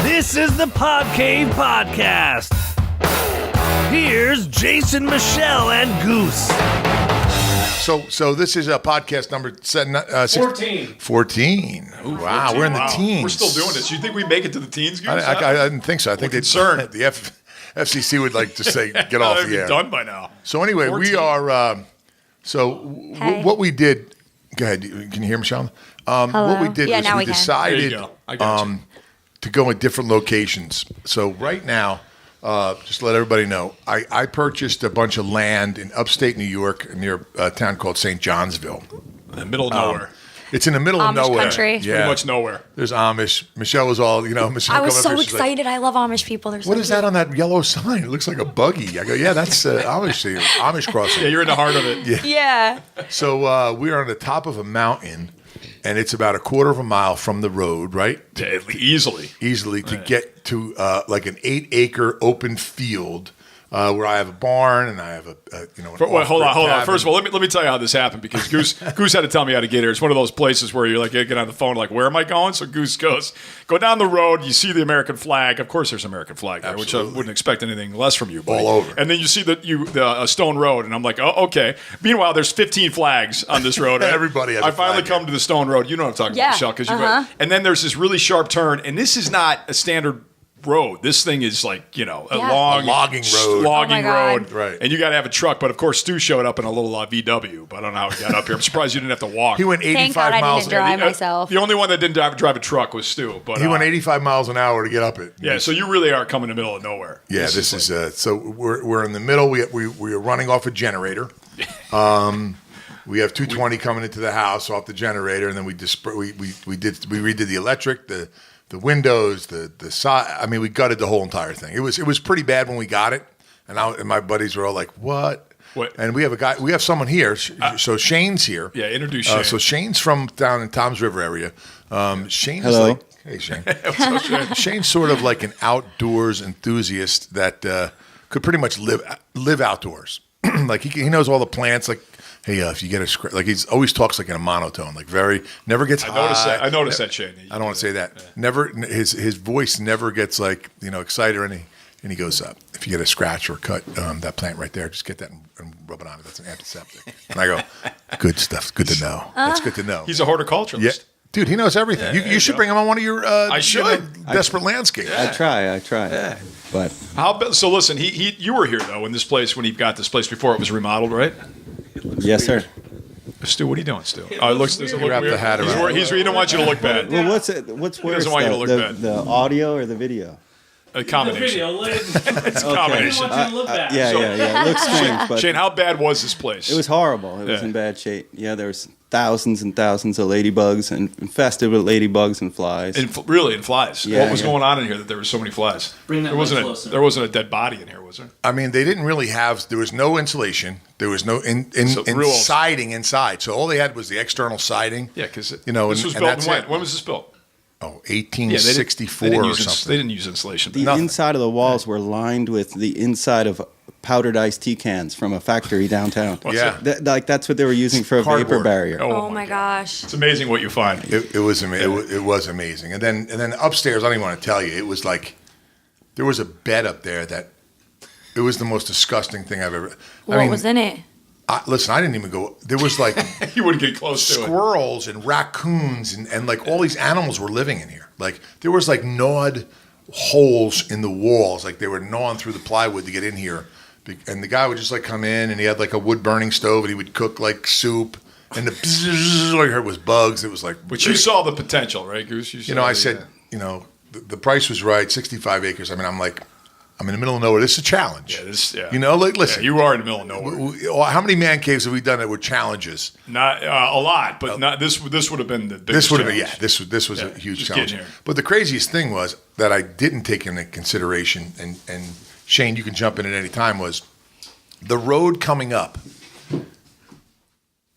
This is the Pod Cave Podcast. Here's Jason, Michelle, and Goose. So this is a podcast number 14. 14. Ooh, wow, we're in the teens. We're still doing this. You think we make it to the teens, Goose? I didn't think so. I think concerned. The FCC would like to say, get off the air. Done by now. So anyway, 14. we are, what we did, go ahead, can you hear Michelle? What we did was we decided to go in different locations. So right now, just to let everybody know, I purchased a bunch of land in upstate New York near a town called St. Johnsville. In the middle of nowhere. It's in the middle of nowhere. Country. It's pretty much nowhere. There's Amish. Michelle was all, Michelle. I was so excited. I love Amish people. They're so what is that on that yellow sign? It looks like a buggy. I go, yeah, that's Amish crossing. Yeah, you're in the heart of it. Yeah. So we are on the top of a mountain, and it's about a quarter of a mile from the road, right? Easily to get to like an 8-acre open field where I have a barn and I have hold on. First of all, let me tell you how this happened, because Goose had to tell me how to get here. It's one of those places where you're like, you get on the phone, like, where am I going? So Goose goes, go down the road. You see the American flag. Of course, there's an American flag there, which I wouldn't expect anything less from you. Buddy. All over. And then you see the stone road, and I'm like, oh, okay. Meanwhile, there's 15 flags on this road. Everybody has I a flag finally come to the stone road. You know what I'm talking about, Michelle. And then there's this really sharp turn, and this is not a standard road. This thing is like, a long logging road. Road. Right. And you got to have a truck. But of course, Stu showed up in a little VW. But I don't know how he got up here. I'm surprised you didn't have to walk. He went 85 Thank God miles I didn't drive myself. The only one that didn't drive a truck was Stu. But he went 85 miles an hour to get up it. Yeah, so you really are coming in the middle of nowhere. Yeah, this is so we're in the middle. We are running off a generator. We have 220 coming into the house off the generator, and then we redid the electric, the windows, the side. I mean, we gutted the whole entire thing. It was pretty bad when we got it, and my buddies were all like, "What?" And we have someone here. So Shane's here. Yeah, introduce Shane. So Shane's from down in Toms River area. Shane is Hello. like, hey Shane. Shane's sort of like an outdoors enthusiast that could pretty much live outdoors. Like he knows all the plants. Like, hey, if you get a like, he's always talks like in a monotone, like never gets hot. I noticed that, Shane. I don't want to say that. Yeah. Never, his voice never gets like, excited or anything. And he goes, if you get a scratch or cut, that plant right there, just get that and rub it on it. That's an antiseptic. And I go, good stuff. Good to know. That's good to know. He's a horticulturalist. Yeah. Dude, he knows everything. You should bring him on one of your I should. Desperate Landscapes. I try. Yeah. But so listen, you were here though when he got this place before it was remodeled, right? Yes, sir. Stu, what are you doing, Stu? It looks does it look Wrap weird? the hat around. He don't want you to look bad. Well, what's worse, doesn't want you to look bad. the audio or the video? A combination. It's a combination. Yeah. It looks strange, but Shane, how bad was this place? it was horrible. It was in bad shape. Yeah, there was thousands and thousands of ladybugs and infested with ladybugs and flies. Really, in flies. Yeah, what was going on in here that there were so many flies? Bring that closer. There wasn't a dead body in here, was there? I mean, they didn't really there was no insulation. There was no siding inside. So all they had was the external siding. Yeah, because this and was built that's when? it. When was this built? 1864 or something. They didn't use insulation. The inside of the walls were lined with the inside of powdered iced tea cans from a factory downtown. Yeah. That's what they were using for a vapor Cardboard. barrier. Oh my gosh. It's amazing what you find. It was amazing. It was amazing. And then upstairs, I don't even want to tell you. It was like there was a bed up there that it was the most disgusting thing I've ever. What was in it? Listen, I didn't even go. There was like You wouldn't get close to it. squirrels and raccoons and like all these animals were living in here. Like there was like gnawed holes in the walls, like they were gnawing through the plywood to get in here. And the guy would just like come in and he had like a wood burning stove and he would cook like soup. And the bzzz, all I heard was bugs. It was like. But you saw the potential, right, Goose? I said, the price was right. 65 acres. I mean, I'm in the middle of nowhere. This is a challenge. Listen. Yeah, you are in the middle of nowhere. How many man caves have we done that were challenges? Not a lot, but not this. This would have been the biggest. This would have challenge. been This was a huge challenge. Here. But the craziest thing was that I didn't take into consideration, and Shane, you can jump in at any time. Was the road coming up?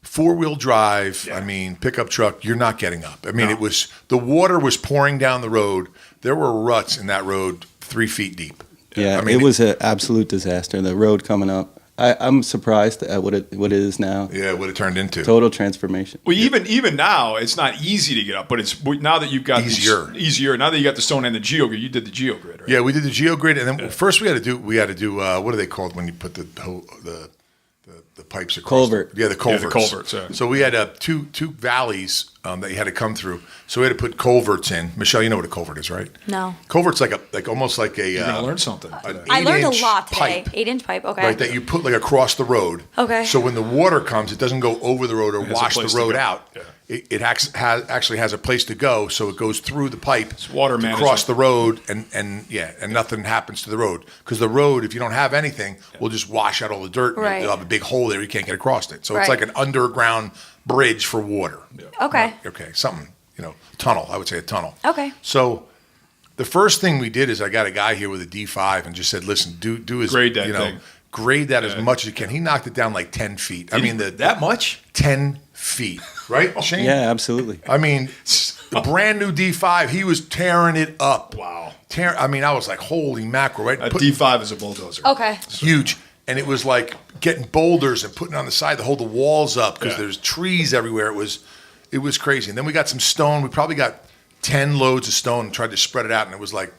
4-wheel drive. Yeah. I mean, pickup truck. You're not getting up. I mean, It was the water was pouring down the road. There were ruts in that road 3 feet deep. Yeah, it was an absolute disaster. The road coming up, I'm surprised at what it is now. Yeah, what it turned into. Total transformation. Well, even now, it's not easy to get up, but it's now that you've got easier. Now that you got the stone and the geogrid, you did the geogrid, right? Yeah, we did the geogrid, and then first we had to do what are they called when you put the pipes across? Culvert. The culverts. Yeah, the culverts. Yeah. So we had two valleys that you had to come through. So we had to put culverts in. Michelle, you know what a culvert is, right? No. Culvert's almost like a. You're gonna learn something. I learned a 8-inch lot today. pipe, 8-inch pipe. Okay. right, that you put like across the road. Okay. So when the water comes, it doesn't go over the road or has a wash the place to road go. out. Yeah. It actually has a place to go, so it goes through the pipe. It's water to management. cross the road, and nothing happens to the road because the road, if you don't have anything, will just wash out all the dirt. And Right. you'll have a big hole there. You can't get across it. So it's Right. like an underground bridge for water. Okay. Okay, something, tunnel. I would say a tunnel. Okay. So the first thing we did is I got a guy here with a D5 and just said, listen, do his Grade that thing. grade that as much as you can. He knocked it down like 10 feet. I mean, that much? 10 feet, right, Shane? Yeah, absolutely. I mean, the brand new D5, he was tearing it up. Wow. I mean, I was like, holy mackerel, right? A D5 is a bulldozer. Okay. Huge. And it was like getting boulders and putting it on the side to hold the walls up because there's trees everywhere. It was crazy. And then we got some stone. We probably got 10 loads of stone and tried to spread it out. And it was like,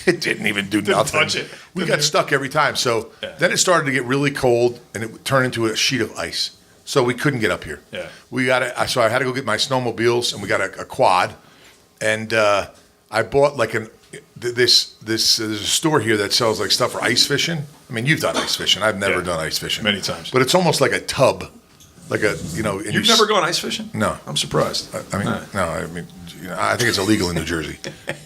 it didn't even do nothing. touch it. We got stuck every time. So then it started to get really cold and it turned into a sheet of ice. So we couldn't get up here. Yeah. So I had to go get my snowmobiles and we got a quad. And I bought like there's a store here that sells like stuff for ice fishing. I mean, you've done ice fishing. I've never done ice fishing. Many times. But it's almost like a tub. Like a, and You've never gone ice fishing? No. I'm surprised. I I think it's illegal in New Jersey.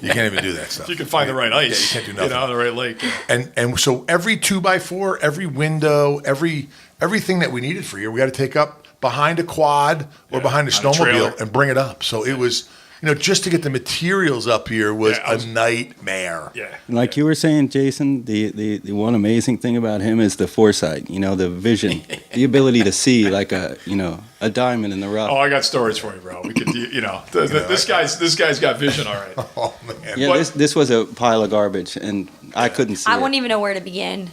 You can't even do that stuff. You can find the right ice. Yeah, you can't do nothing. The right lake. And so every 2x4, every window, everything that we needed for here, we got to take up behind a quad or behind a trailer. snowmobile and bring it up. So it was, just to get the materials up here was a nightmare. Yeah. And like you were saying, Jason, the one amazing thing about him is the foresight, the vision, the ability to see like a diamond in the rough. Oh, I got stories for you, bro. We could, this guy's got vision, all right. Oh, man. Yeah, this was a pile of garbage, and I couldn't see I it. wouldn't even know where to begin.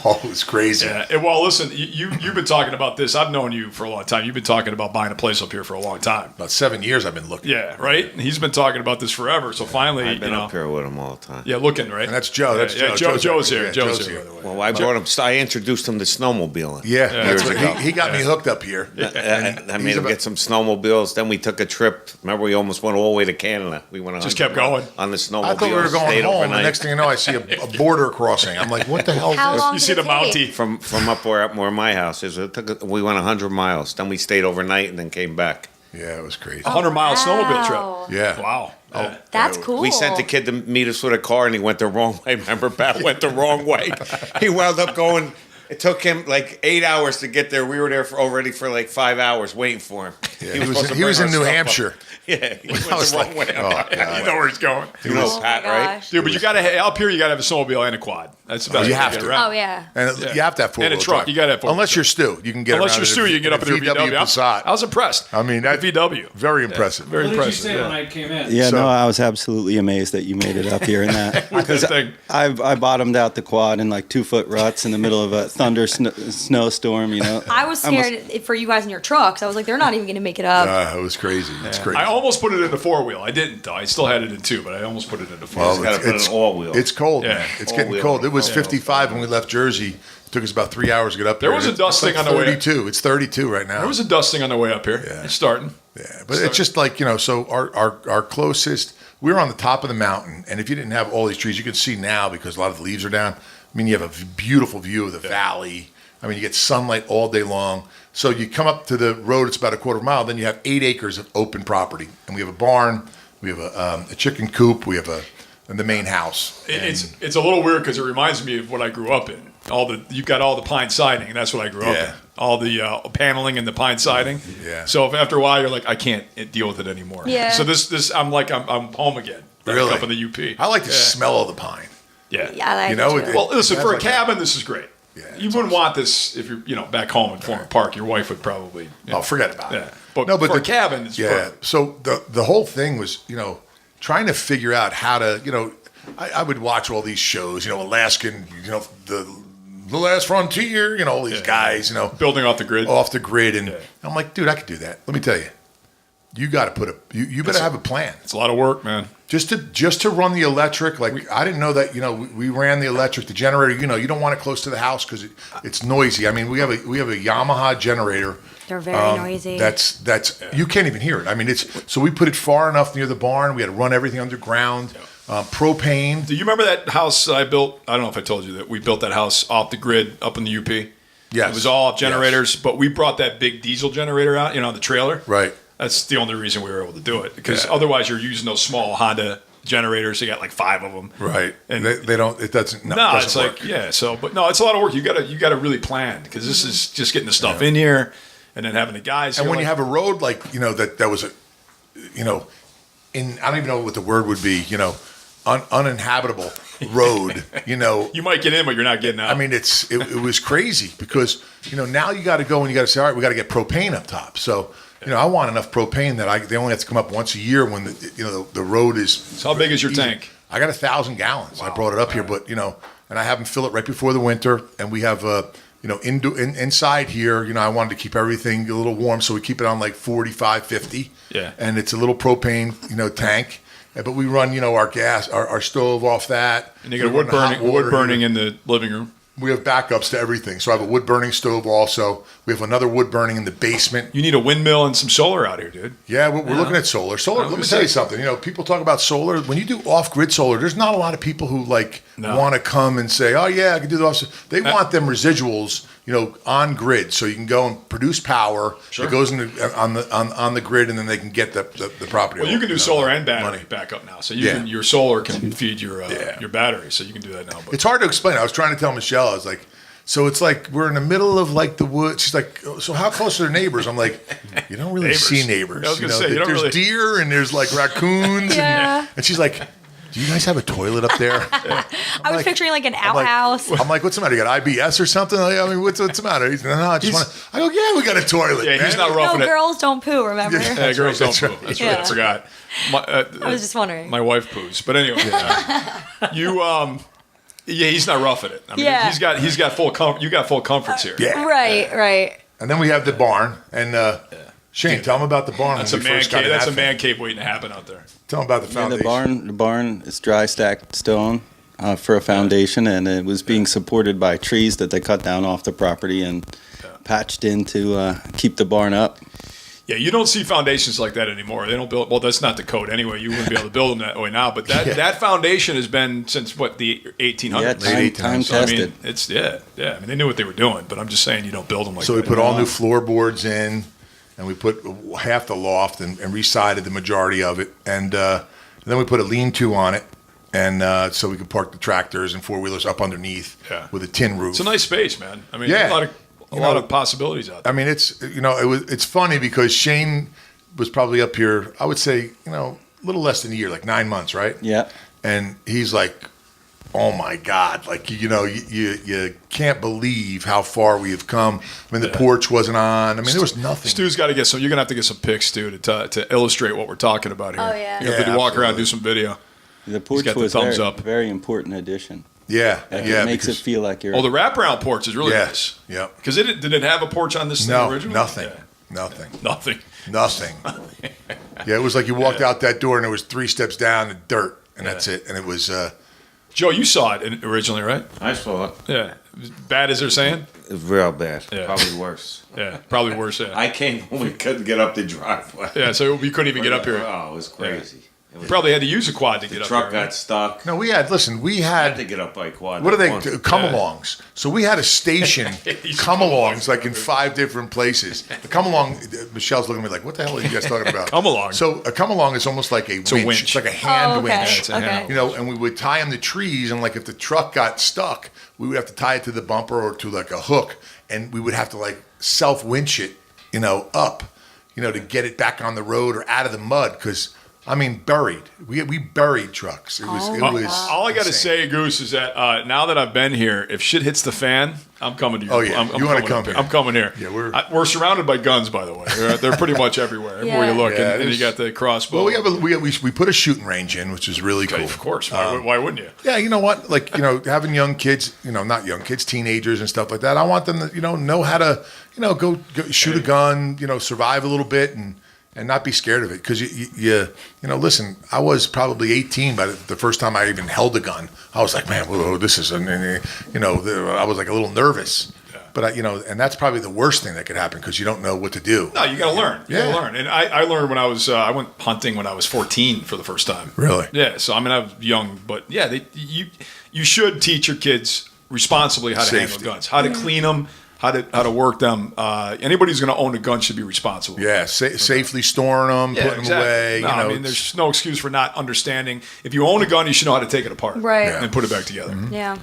Oh, it was crazy. Yeah. And, well, listen, you've been talking about this. I've known you for a long time. You've been talking about buying a place up here for a long time. About 7 years I've been looking. Yeah, right? And he's been talking about this forever. So finally, I've been up here with him all the time. Yeah, looking, right? And that's Joe. That's Yeah, Joe. Joe's here. Yeah, Joe's here, by the way. Well, I brought him. I introduced him to snowmobiling. Yeah, that's years right. ago. He got me hooked up here. And I made him get some snowmobiles. Then we took a trip. Remember, we almost went all the way to Canada. We went Just kept going. on the snowmobile. I thought we were going stayed home. overnight. The next thing you know, I see a border crossing. I'm like, what the hell is How this? long You did see it the take? Mountie. from up where my house is. We went 100 miles. Then we stayed overnight and then came back. Yeah, it was crazy. 100-mile snowmobile Wow. trip. Yeah. Wow. Yeah. That's cool. We sent the kid to meet us with a car, and he went the wrong way. Remember, Pat went the wrong way. He wound up going. It took him like 8 hours to get there. We were there already for like 5 hours waiting for him. Yeah, supposed to he was bring in our New stuff up. Hampshire. Yeah, he went I was the wrong like, way. oh, God. You know where he's going. You know Oh Pat, my right? gosh. Dude, but you got to, up here, you got to have a snowmobile and a quad. That's the best you way have get to. around. Oh, yeah. And you have to have four-wheel And a truck. drive. You gotta have four-wheel Unless drive. you're Stu. You can get Unless around you're in Stu, you can get up in a VW. Passat. I was impressed. I mean, that VW. very impressive. Very What did you impressive. say yeah. when I came in? Yeah, So- no, I was absolutely amazed that you made it up here in that. With that thing. I bottomed out the quad in like 2-foot ruts in the middle of a snowstorm. I was scared for you guys in your trucks. I was like, they're not even going to make it up. It was crazy. It's crazy. I almost put it into four-wheel. I didn't, though. I still had it in two, but I almost put it into four. Well, gotta put an all-wheel. It's cold. Yeah. Man. It's All getting wheel. cold. It was Yeah. 55 when we left Jersey. It took us about 3 hours to get up there. There was a It's dusting like on the way. 32. It's 32 right now. There was a dusting on the way up here. Yeah. It's starting. Yeah, but it's just like, so our closest, we were on the top of the mountain, and if you didn't have all these trees, you can see now because a lot of the leaves are down. I mean, you have a beautiful view of the valley. I mean, you get sunlight all day long. So you come up to the road, it's about a quarter mile, then you have 8 acres of open property. And we have a barn, we have a chicken coop, we have the main house. It's a little weird because it reminds me of what I grew up in. You've got all the pine siding, and that's what I grew up Yeah. in. All the paneling and the pine siding. Yeah. So if after a while you're like, I can't deal with it anymore. Yeah. So this I'm home again. Back Really? up in the UP. I like the Yeah. smell of the pine. Yeah. Yeah, I like You know, it too. Well, listen, It for a has like cabin, this is great. Yeah, you it's wouldn't want this if you're, back home in Florida Park. Your wife would probably. Oh, forget about it. Yeah. But for a cabin, it's yeah. perfect. So the whole thing was, trying to figure out how to, I would watch all these shows, Alaskan, the The Last Frontier, all these guys, Building off the grid. And I'm like, dude, I could do that. Let me tell you. You got to put you better have a plan. It's a lot of work, man. Just to run the electric, I didn't know that. We ran the electric, the generator. You don't want it close to the house because it's noisy. I mean, we have a Yamaha generator. They're very noisy. That's you can't even hear it. I mean, so we put it far enough near the barn. We had to run everything underground. Propane. Do you remember that house I built? I don't know if I told you that we built that house off the grid up in the UP. Yes, it was all off generators, but we brought that big diesel generator out. The trailer. Right. That's the only reason we were able to do it, because otherwise you're using those small Honda generators. You got like 5 of them. Right. And they don't. It doesn't. No, it doesn't it's work. like So, but no, it's a lot of work. You gotta really plan, because this is just getting the stuff in here, and then having the guys. And when you have a road that was I don't even know what the word would be. Uninhabitable road. You might get in, but you're not getting out. I mean, it was crazy because now you got to go and you got to say, all right, we got to get propane up top. So. I want enough propane that they only have to come up once a year when the road is. So how big is your tank? I got 1,000 gallons. Wow. I brought it up here, but and I have them fill it right before the winter, and we have inside here. I wanted to keep everything a little warm, so we keep it on like 45, 50. Yeah. And it's a little propane tank, but we run our gas, our stove off that. And you got wood burning in the living room. We have backups to everything. So I have a wood-burning stove also. We have another wood-burning in the basement. You need a windmill and some solar out here, dude. Yeah, we're looking at solar. Solar, let me tell you something. People talk about solar. When you do off-grid solar, there's not a lot of people who want to come and say, oh, yeah, I can do the off. They want them residuals, on grid. So you can go and produce power that goes on the grid, and then they can get the property. Well, you can do solar and battery backup now. So your solar can feed your battery. So you can do that now. But. It's hard to explain. I was trying to tell Michelle, I was like, so it's like we're in the middle of the woods. She's like, so how close are the neighbors? I'm like, you don't really see neighbors. I was gonna say, there's deer and there's raccoons. Yeah. And she's like, do you guys have a toilet up there? I was picturing an outhouse. I'm like, what's the matter? You got IBS or something? I mean, what's the matter? He's, no, I just want to. I go, yeah, we got a toilet. Yeah, man. he's not roughing it. Girls don't poo, remember? Yeah, girls don't poo. That's right. I forgot. I was just wondering. My wife poos, but anyway, he's not roughing it. I mean, he's got full comfort. You got full comforts here. Yeah. Right. And then we have the barn. And Shane, tell them about the barn. That's a man cave. That's a man cave waiting to happen out there. Tell them about the foundation. The barn is dry stacked stone for a foundation, and it was being supported by trees that they cut down off the property and patched in to keep the barn up. Yeah, you don't see foundations like that anymore. They don't build. Well, that's not the code anyway. You wouldn't be able to build them that way now. But that foundation has been since the 1800s. Yeah, time tested. I mean, it's I mean, they knew what they were doing. But I'm just saying, you don't build them like that. So we put all new floorboards in, and we put half the loft and resided the majority of it, and then we put a lean-to on it, and so we could park the tractors and four-wheelers up underneath with a tin roof. It's a nice space, man. I mean, a lot of possibilities out there. I mean, it's funny because Shane was probably up here, I would say, a little less than a year, like 9 months, right? Yeah. And he's like, oh my God, you can't believe how far we have come. I mean, the porch wasn't on. I mean, there was nothing. Stu's got to get some. You're gonna have to get some pics, Stu, to illustrate what we're talking about here. Oh yeah. You have to walk around and do some video. The porch was a very important addition. Yeah, it makes it feel like you're. Oh, the wraparound porch is really nice. Yeah. Because did it have a porch on this thing originally? Nothing. Yeah. Nothing. Yeah, it was like you walked out that door and there was 3 steps down and dirt, and that's it. And it was. Joe, you saw it originally, right? I saw it. Yeah. Bad as they're saying? It's real bad. Yeah. Probably worse. Yeah, probably worse. Yeah. I came when we couldn't get up the driveway. Yeah, so we couldn't even get up here. Oh, it was crazy. We probably had to use a quad to get up here. The truck got right? stuck. No, we had to get up by quad. What are they? Come-alongs. So we had a station come-alongs like in 5 different places. The come-along, Michelle's looking at me like, what the hell are you guys talking about? Come-along. So a come-along is almost like a winch. It's like a hand winch. Okay. And we would tie them to trees, and like if the truck got stuck, we would have to tie it to the bumper or to like a hook, and we would have to like self-winch it, up, to get it back on the road or out of the mud because I mean, buried. We buried trucks. It was. All I got to insane. say, Goose, is that now that I've been here, if shit hits the fan, I'm coming to you. Oh, yeah. I'm You wanna coming come up here. I'm coming here. Yeah, we're surrounded by guns, by the way. They're pretty much everywhere where you look, Yeah, and you got the crossbow. Well, we put a shooting range in, which is really cool. Of course. Why wouldn't you? Yeah, you know what? Like, having young kids, not young kids, teenagers and stuff like that. I want them to, know how to, go shoot a gun, survive a little bit and not be scared of it. Because listen, I was probably 18 by the first time I even held a gun. I was like, man, whoa, this is, I was like a little nervous. Yeah. But and that's probably the worst thing that could happen because you don't know what to do. No, you got to learn. You got to learn. And I learned when I was, I went hunting when I was 14 for the first time. Really? Yeah. So, I was young, but yeah, you should teach your kids responsibly how to handle guns, how to clean them, how to work them. Anybody who's going to own a gun should be responsible. Yeah, safely storing them, putting them away. No, there's no excuse for not understanding. If you own a gun, you should know how to take it apart, Right. and put it back together. Mm-hmm. Yeah.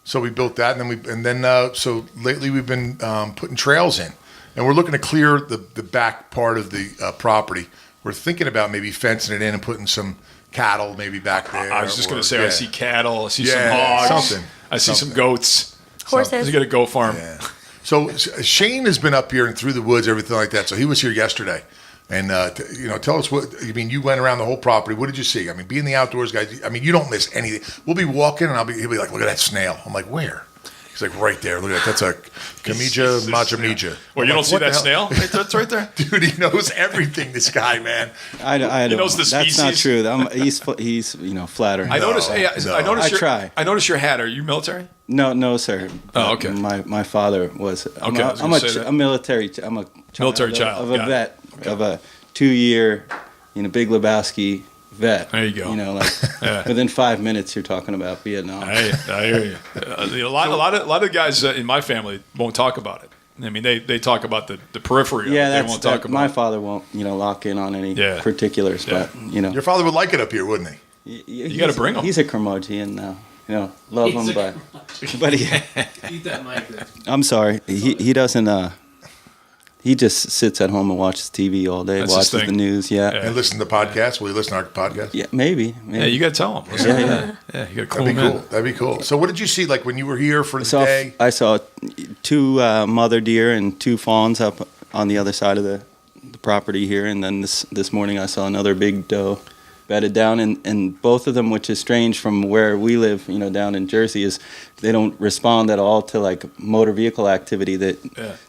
So we built that, and then so lately we've been putting trails in, and we're looking to clear the back part of the property. We're thinking about maybe fencing it in and putting some cattle maybe back there. I was just going to say, I see cattle, I see some hogs, I see some goats. Horses. You got a goat farm. Yeah. So Shane has been up here and through the woods, everything like that. So he was here yesterday. And, tell us you went around the whole property. What did you see? Being the outdoors guy, you don't miss anything. We'll be walking and he'll be like, look at that snail. I'm like, where? He's like, right there. Look at that. That's a Camija majamija. Well, you don't see that snail? That's right there. Dude, he knows everything, this guy, man. I don't. He knows the That's not species. true. He's flattering. I noticed. No. I noticed. I try. I noticed your hat. Are you military? No, sir. Oh, okay. My father was. Okay, I was gonna say that. I'm military. I'm a Military of, child. of a Got vet of a 2-year, Big Lebowski vet. There you go. Within 5 minutes, you're talking about Vietnam. I hear you. A lot of guys in my family won't talk about it. They talk about the periphery. Yeah, they won't talk about. My father won't, lock in on any particulars, Yeah. but Your father would like it up here, wouldn't he? You got to bring him. He's a curmudgeon now. Love him, but he. Eat that mic. I'm sorry. He doesn't. He just sits at home and watches TV all day, That's his watches the thing. news. Yeah. And listen to podcasts. Will you listen to our podcast? Yeah, maybe. Yeah, you got to tell him. Yeah. You got to clue That'd be him cool. in. That'd be cool. So what did you see like when you were here for the day? I saw 2 mother deer and 2 fawns up on the other side of the property here, and then this morning I saw another big doe bedded down, and both of them, which is strange from where we live, down in Jersey, is they don't respond at all to like motor vehicle activity.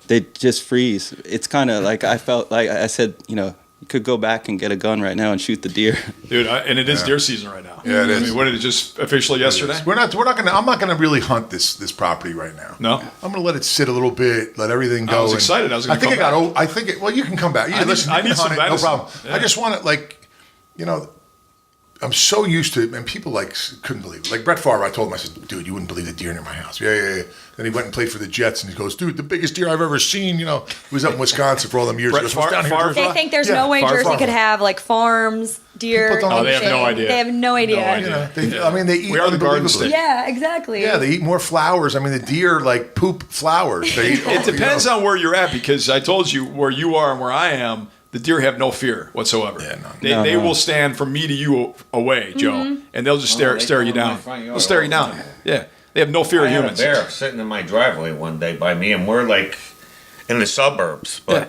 They just freeze. It's kind of like I felt like I said, you could go back and get a gun right now and shoot the deer. Dude, and it is deer season right now. Yeah, it is. What did it just officially yesterday? We're not gonna. I'm not gonna really hunt this property right now. No? I'm gonna let it sit a little bit, let everything go. I was excited. I was gonna think come it got. back. I think it. Well, you can come back. I Listen, need you can some hunt it, no venison. problem. Yeah. I just want it I'm so used to it, and people couldn't believe it. Like Brett Favre, I told him, I said, dude, you wouldn't believe the deer near my house. Yeah. Then he went and played for the Jets, and he goes, dude, the biggest deer I've ever seen. He was up in Wisconsin for all them years. Brett He goes, "What's down here?" Favre? They think there's no way Favre. Jersey could have like farms, deer. People don't Oh, they have no idea. They have no idea. No idea. They eat We are the Garden unbelievably. State. Yeah, exactly. Yeah, they eat more flowers. The deer poop flowers. They eat, It depends on where you're at, because I told you where you are and where I am, the deer have no fear whatsoever. Yeah, none. They will stand from me to you away, Joe, and they'll just stare you come in my down. front yard They'll stare you down. Yeah, they have no fear I of had humans. a bear sitting in my driveway one day by me, and we're like in the suburbs. But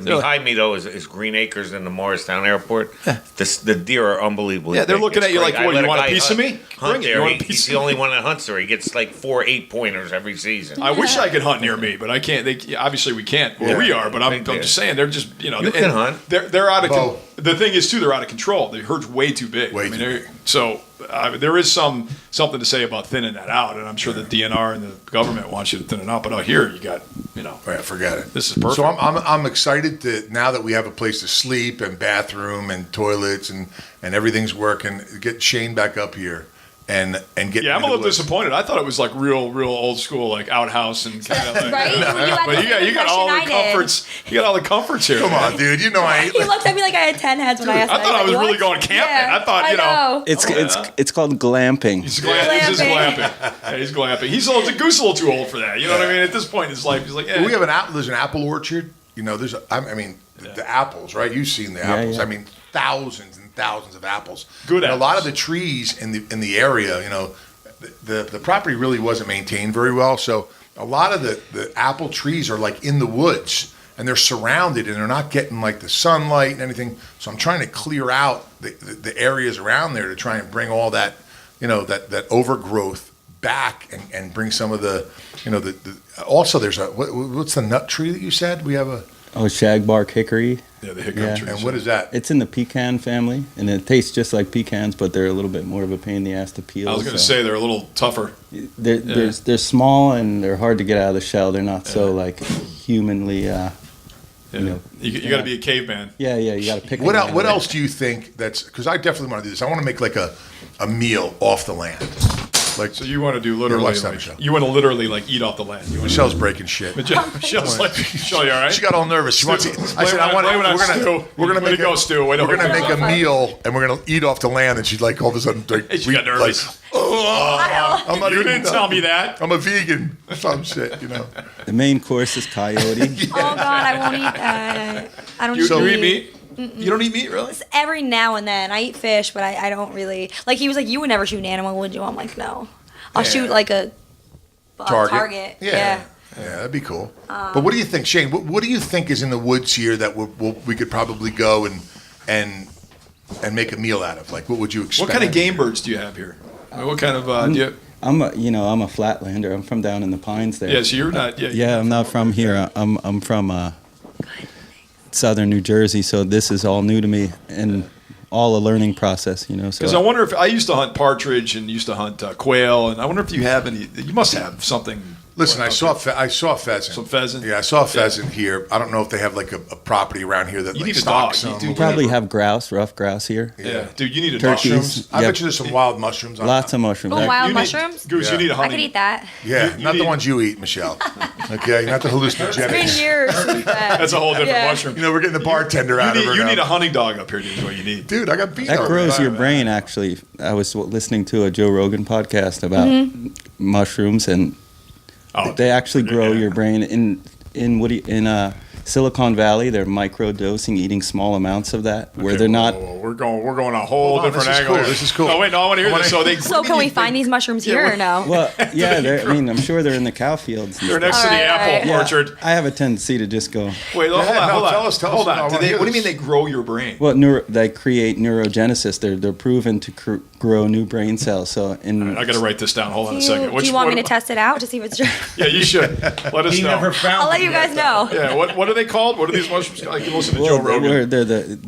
behind me, though, is Green Acres and the Morristown Airport. The deer are unbelievable. Yeah, they're looking at you like, what, you want a piece of me? Hunt Bring it. there. You want a piece He's of the only one that hunts there. He gets like 4 8-pointers every season. I wish I could hunt near me, but I can't. Obviously, we can't. Well, we are, but I'm Big bear. just saying they're just You can hunt. They're out of. Bo. The thing is, too, they're out of control. The herd's way too big. Way too big. There is something to say about thinning that out, and I'm sure the DNR and the government wants you to thin it out. But out here, you got Right, forget it. This is perfect. So I'm excited to now that we have a place to sleep and bathroom and toilets and everything's working. Get Shane back up here and get. Yeah, I'm a into little disappointed. I thought it was like real old school, like outhouse and kind of like, Right? You had But the same you got all the impression I did. comforts. You got all the comforts here. Come on, dude. I ain't. He looked at me like I had 10 heads when I asked him. I thought I was What? really going camping. Yeah, I thought, know. It's called glamping. He's just glamping. Yeah, he's glamping. He's a Goose a little too old for that. You know what I mean? At this point in his life, he's like, Well, we have there's an apple orchard. The apples, right? You've seen the apples. yeah. thousands and thousands of apples. Good and a lot of apples. the trees in the area, the property really wasn't maintained very well. So a lot of the apple trees are like in the woods, and they're surrounded, and they're not getting like the sunlight and anything. So I'm trying to clear out the areas around there to try and bring all that, that overgrowth back and bring some of the, also there's what's the nut tree that you said? We have a... Oh, shagbark hickory. Yeah, the hickory Yeah. trees. And what is that? It's in the pecan family, and it tastes just like pecans, but they're a little bit more of a pain in the ass to peel. I was going to so say they're a little tougher. they're small and they're hard to get out of the shell. They're not so like humanly. Yeah. You got to be a caveman. Yeah, you got to pick. What them. else? What else do you think that's? Because I definitely want to do this. I want to make like a meal off the land. Like So you want to do literally, watch that, like, Michelle. you want to literally like eat off the land. You want Michelle's breaking shit. Michelle's like, Michelle, you all right? She got all nervous. She wants. I said, I want. Blame it on We're Stu. gonna Way to make go, Stu. Way to we're gonna go. make a meal and we're gonna eat off the land. And she's like, all of a sudden, like, She got nervous. I'm not You eating didn't that. tell me that. I'm a vegan. Some shit, The main course is coyote. Oh God, I won't eat that. I don't You, eat you meat. eat meat? You don't eat meat, really? Every now and then, I eat fish, but I don't really like. He was like, "You would never shoot an animal, would you?" I'm like, "No, I'll Yeah. shoot like a target." Yeah. Yeah, that'd be cool. But what do you think, Shane? What do you think is in the woods here that we could probably go and make a meal out of? Like, what would you expect? What kind of game birds do you have here? What kind of do you? I'm a flatlander. I'm from down in the pines there. Yeah, so you're not. Yeah, I'm not from here. I'm from southern New Jersey, so this is all new to me and all a learning process. So Because I wonder if I used to hunt partridge and used to hunt quail, and I wonder if you have any. You must have something. Listen, I saw pheasant. Some pheasant? Yeah, I saw pheasant here. I don't know if they have like a property around here that You like need a stocks dog. them. You or probably whatever. have grouse, rough grouse here. Yeah, dude, you need a Turkeys. dog. Mushrooms. I Yeah. bet you there's some wild mushrooms. Lots of mushrooms. Oh, wild You need- mushrooms? Goose, Yeah. you need a I hunting. could eat that. Yeah, You not the need- ones you eat, Michelle. Okay, not the It's been hallucinogenics. years since that. That's a whole different Yeah. mushroom. We're getting the bartender out of her You now. need a hunting dog up here, dude. Is what you need. Dude, I got beat That up. grows your brain, actually. I was listening to a Joe Rogan podcast about mushrooms, and Oh, they actually grow yeah. your brain in Silicon Valley. They're micro dosing, eating small amounts of that, where Okay, they're whoa, not. whoa, whoa. We're going a whole Hold on, different this is angle. cool, here. this is cool. Oh wait, no, I want to hear this. So they So can we find these mushrooms here or no? Well, yeah, I'm sure they're in the cow fields. and they're stuff. next to the All right, apple all Yeah, orchard. I have a tendency to just go. Wait, hold ahead, on, no, hold on. tell us, hold I on. wanna hear What do you mean this. they grow your brain? Well, they create neurogenesis. They're proven to grow new brain cells. So I got to write this down. Hold on a Do second. you want me to test it out to see if it's true? Yeah, you should. Let us know. I'll let you guys know. Yeah, what are they called? What are these mushrooms called? I can listen to Joe well, Rogan. they're the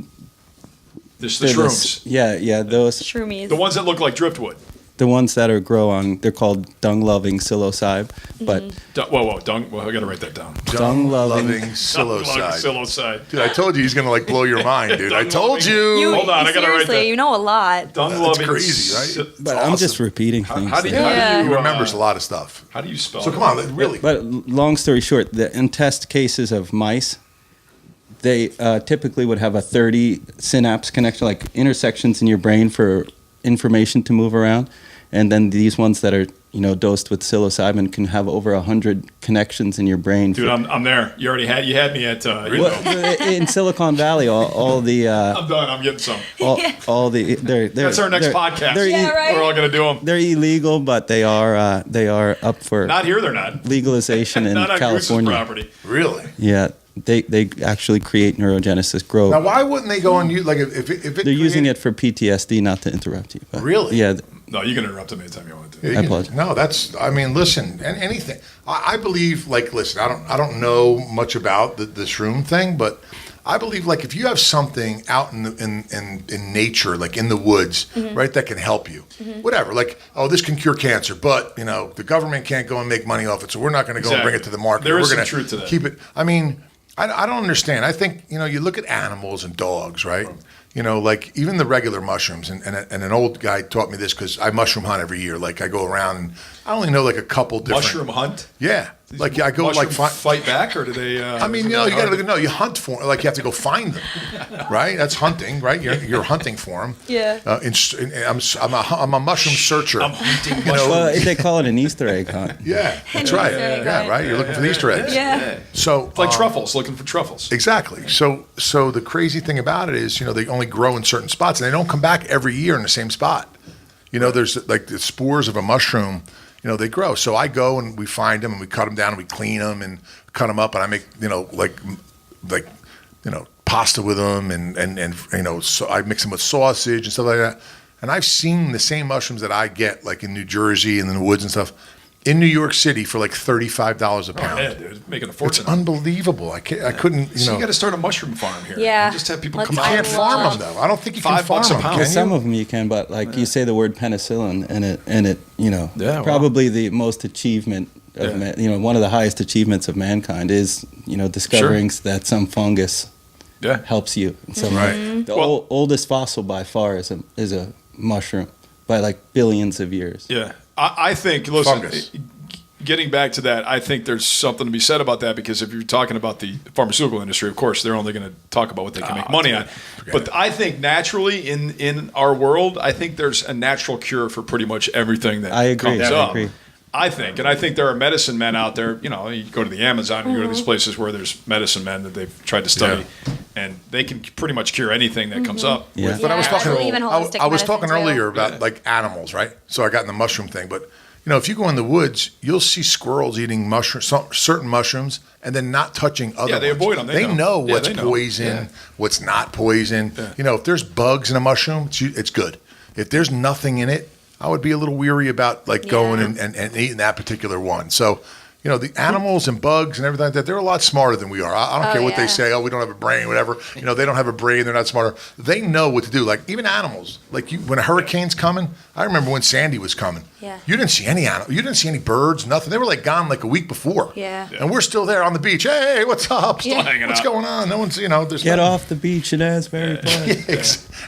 This the they're the shrooms. those Shroomies. The ones that look like driftwood. the ones that grow on. They're called dung-loving psilocybe, but Whoa, dung. Well, I got to write that down. Dung-loving Dung-loving psilocybe. Psilocybe. Dude, I told you he's going to like blow your mind, dude. I told Dung-loving. you. Hold on, I gotta write seriously, that. you know a lot. Dung That's loving. crazy, right? but I'm just repeating things. How do you? there. How Yeah. do He you remembers a lot of stuff. How do you spell? So it? come on, really. But long story short, in test cases of mice, they typically would have a 30 synapse connection, like intersections in your brain for information to move around. And then these ones that are, dosed with psilocybin can have over 100 connections in your brain. Dude, I'm there. You already had me at. Well, in Silicon Valley, all the I'm done. I'm getting some. all the they're That's our next podcast. They're, Yeah, right. We're all gonna do them. they're illegal, but they are up for Not here. They're not. legalization in Not on Goose's California. property. Really? Yeah, they actually create neurogenesis, grow. Now, why wouldn't they go and use, like, if it They're using it for PTSD, not to interrupt you. But Really? Yeah. No, you can interrupt them anytime you want to. Yeah, I apologize. No, listen, anything. I believe, like, listen, I don't know much about the shroom thing, but I believe, like, if you have something out in nature, like in the woods, right, that can help you, whatever, like, oh, this can cure cancer, but, the government can't go and make money off it, so we're not going to go and bring it to the market. There is We're some gonna truth to that. Keep it. I mean, I don't understand. I think, you look at animals and dogs, right? Like even the regular mushrooms, and an old guy taught me this because I mushroom hunt every year. Like I go around I only know like a couple different Mushroom hunt. Yeah, like I go like fight back, or do they? I mean, you got to you hunt for like you have to go find them, right? That's hunting, right? You're hunting for them. Yeah. I'm a mushroom searcher. I'm hunting Well, they call it an Easter egg hunt. Yeah, that's right. Yeah, right. You're looking for the Easter eggs. Yeah. So It's like truffles, looking for truffles. Exactly. So the crazy thing about it is, they only grow in certain spots, and they don't come back every year in the same spot. There's like the spores of a mushroom. They grow. So I go and we find them and we cut them down and we clean them and cut them up and I make, pasta with them and so I mix them with sausage and stuff like that. And I've seen the same mushrooms that I get like in New Jersey and in the woods and stuff in New York City for like $35 a pound. Yeah, dude, making a It's fortune. unbelievable. I couldn't, So you got to start a mushroom farm here. Yeah. And just have people Let's come You out. can't farm them though. I don't think you can $5 farm a them. pound. Can Some you? of them you can, but like you say the word penicillin, and it Yeah, wow. probably the most achievement of one of the highest achievements of mankind is discovering that some fungus Yeah. helps you. So Right. the Well- oldest fossil by far is a mushroom by like billions of years. Yeah. I think, listen, Fungus. getting back to that, I think there's something to be said about that because if you're talking about the pharmaceutical industry, of course, they're only going to talk about what they can make money on. But I think naturally in our world, I think there's a natural cure for pretty much everything that I agree. comes I up. agree. I think there are medicine men out there, you go to the Amazon, you go to these places where there's medicine men that they've tried to study, and they can pretty much cure anything that comes up. Yeah. with But I was Yeah, talking. I believe in holistic I was medicine, talking too. earlier about like animals, right? So I got in the mushroom thing, but if you go in the woods, you'll see squirrels eating certain mushrooms and then not touching other. Yeah, they ones. avoid them. They know Yeah, what's they know. poison, Yeah. what's not poison. Yeah. If there's bugs in a mushroom, it's good. If there's nothing in it, I would be a little weary about like going and eating that particular one. So. The animals and bugs and everything like that, they're a lot smarter than we are. I don't care what they say. Oh, we don't have a brain, whatever. They don't have a brain. They're not smarter. They know what to do. Like even animals, like when a hurricane's coming, I remember when Sandy was coming. Yeah. You didn't see any animals. You didn't see any birds, nothing. They were like gone like a week before. Yeah. And we're still there on the beach. Hey, what's up? Still hanging What's out. going on? No one's, there's Get nothing. off the beach at Asbury Park.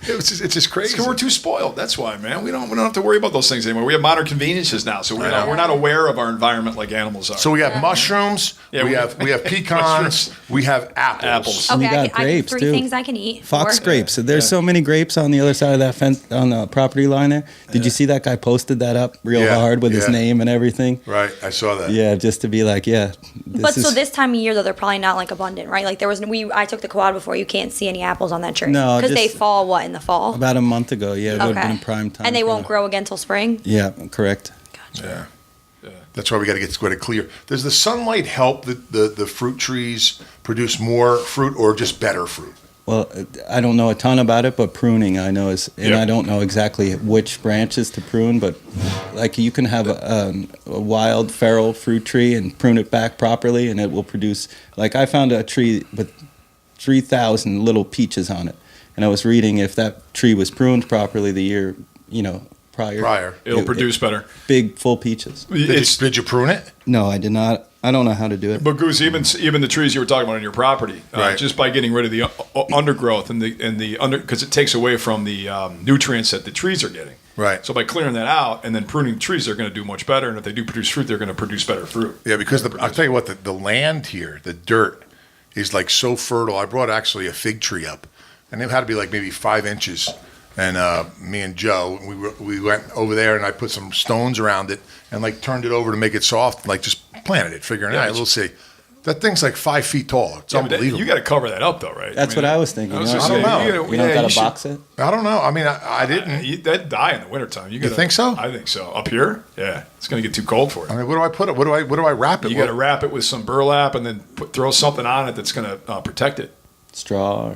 It's just crazy. Because we're too spoiled. That's why, man. We don't have to worry about those things anymore. We have modern conveniences now, so we're not aware of our environment like animals are. So we have mushrooms. Yeah, we have pecans. We have apples. Apples. And Okay, you I got can, grapes, three too. things I can eat. Fox 4. grapes. There's so many grapes on the other side of that fence on the property line there. Did you see that guy posted that up real Yeah, hard with his yeah. name and everything? Right, I saw that. Yeah, just to be like, So this time of year though, they're probably not like abundant, right? Like I took the quad before. You can't see any apples on that tree. No, because they just- fall in the fall. about a month ago. Yeah, it would have been prime time. And they for won't them. grow again till spring. Yeah, correct. Yeah. That's why we got to get it clear. Does the sunlight help the fruit trees produce more fruit or just better fruit? Well, I don't know a ton about it, but pruning I know is, and Yep. I don't know exactly which branches to prune, but like you can have a wild feral fruit tree and prune it back properly, and it will produce. Like I found a tree with 3,000 little peaches on it, and I was reading if that tree was pruned properly the year prior, It'll produce better. big full peaches. Did you prune it? No, I did not. I don't know how to do it. But Goose, even the trees you were talking about on your property, Right. just by getting rid of the undergrowth and because it takes away from the nutrients that the trees are getting. Right. So by clearing that out and then pruning the trees, they're going to do much better. And if they do produce fruit, they're going to produce better fruit. Yeah, because I'll tell you what, the land here, the dirt, is like so fertile. I brought actually a fig tree up, and it had to be like maybe 5 inches. And me and Joe, we went over there, and I put some stones around it and like turned it over to make it soft, like just planted it, figuring, Yeah, all right, we'll see. That thing's like 5 feet tall. It's unbelievable. You got to cover that up, though, right? That's what I was thinking. was you know? just I don't saying, know. You don't got to box it? I don't know. I mean, I didn't. That'd die in the wintertime. You think so? I think so. Up here? Yeah. It's going to get too cold for it. I mean, what do I put it? What do I wrap it? You got to wrap it with some burlap and then throw something on it that's going to protect it. Straw.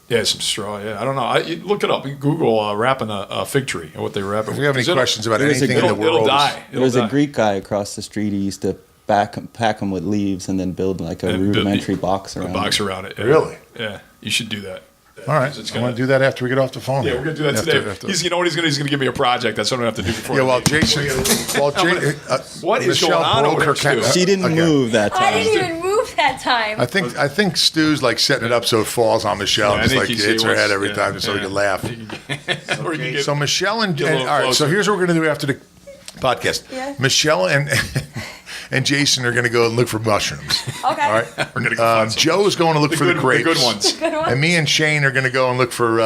Yeah, some straw. Yeah, I don't know. You look it up. You Google wrapping a fig tree and what they wrap it. If you have any questions about There was a anything in the it'll world, die. There was It'll a die. Greek guy across the street. He used to pack them with leaves and then build like a And build- rudimentary box around A box it. around it. Yeah. Really? Yeah, you should do that. all right, It's I'm gonna- going to do that after we get off the phone. Yeah, here. we're gonna do that After- today. after- He's gonna give me a project. That's what I have to do before. Yeah, the well, meeting. Jason, What is Michelle going on broke over her there, Stu? She didn't again. move that I time. didn't even move that time. I think Stu's like setting it up so it falls on Michelle, Yeah, I just think like he hits her wants- head every yeah, time, just so we yeah. can laugh. Or you can get, So Michelle and Get a little all right. So closer. here's what we're gonna do after the. podcast. Yeah. Michelle and Jason are going to go and look for mushrooms. Okay. All right. We're gonna go find some. Joe is going to look for the grapes. The good ones. Good one. And me and Shane are going to go and look for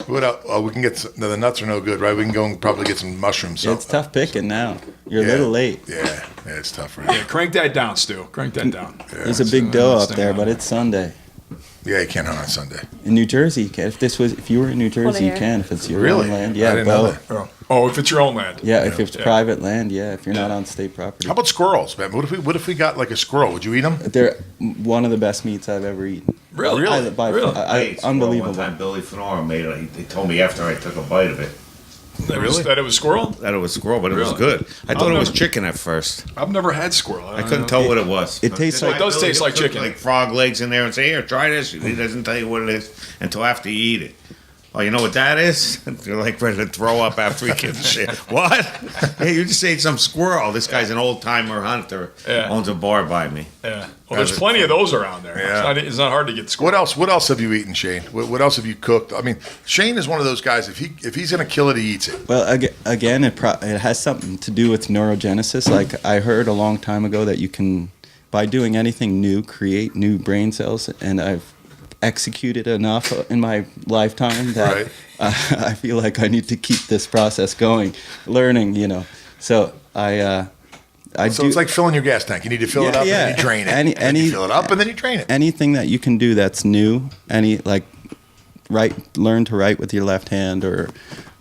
what else? Oh, we can get the nuts are no good, right? We can go and probably get some mushrooms. So. It's tough picking now. You're a little late. Yeah, it's tough, right? Yeah, crank that down, Stu. Crank that down. There's a big doe up there, but it's Sunday. Yeah, you can't hunt on Sunday. In New Jersey, you can. If you were in New Jersey, you here. can. If it's your Really? own land, I yeah. didn't know bow. that. Oh, if it's your own land. Yeah, if it's Yeah. private land, yeah. If you're not on state property, How about squirrels, man? What if we got like a squirrel? Would you eat them? they're one of the best meats I've ever eaten. Really? Unbelievable. One time, Billy Fenora made it. They told me after I took a bite of it That it was squirrel? That it was squirrel, but it was Really? good. I thought it was never- chicken at first. I've never had squirrel. I couldn't tell what it was. It tastes That's like- why It does taste Billy like put, chicken. Like frog legs in there and say, "Here, try this." He doesn't tell you what it is until after you eat it. Oh, you know what that is? You're like ready to throw up after we give a shit. What? Hey, you just ate some squirrel. This guy's an old timer hunter. Yeah. Owns a bar by me. Yeah. Well, there's plenty of those around there. Yeah. It's not hard to get squirrel. What else have you eaten, Shane? What else have you cooked? I mean, Shane is one of those guys. If he's gonna kill it, he eats it. Well, again, it has something to do with neurogenesis. Like I heard a long time ago that you can, by doing anything new, create new brain cells, and I've executed enough in my lifetime that Right. I feel like I need to keep this process going, learning. So I So do. it's like filling your gas tank. You need to fill it Yeah, up yeah. and then you drain it. Any- and then you fill it up and then you drain it. Anything that you can do that's new, learn to write with your left hand, or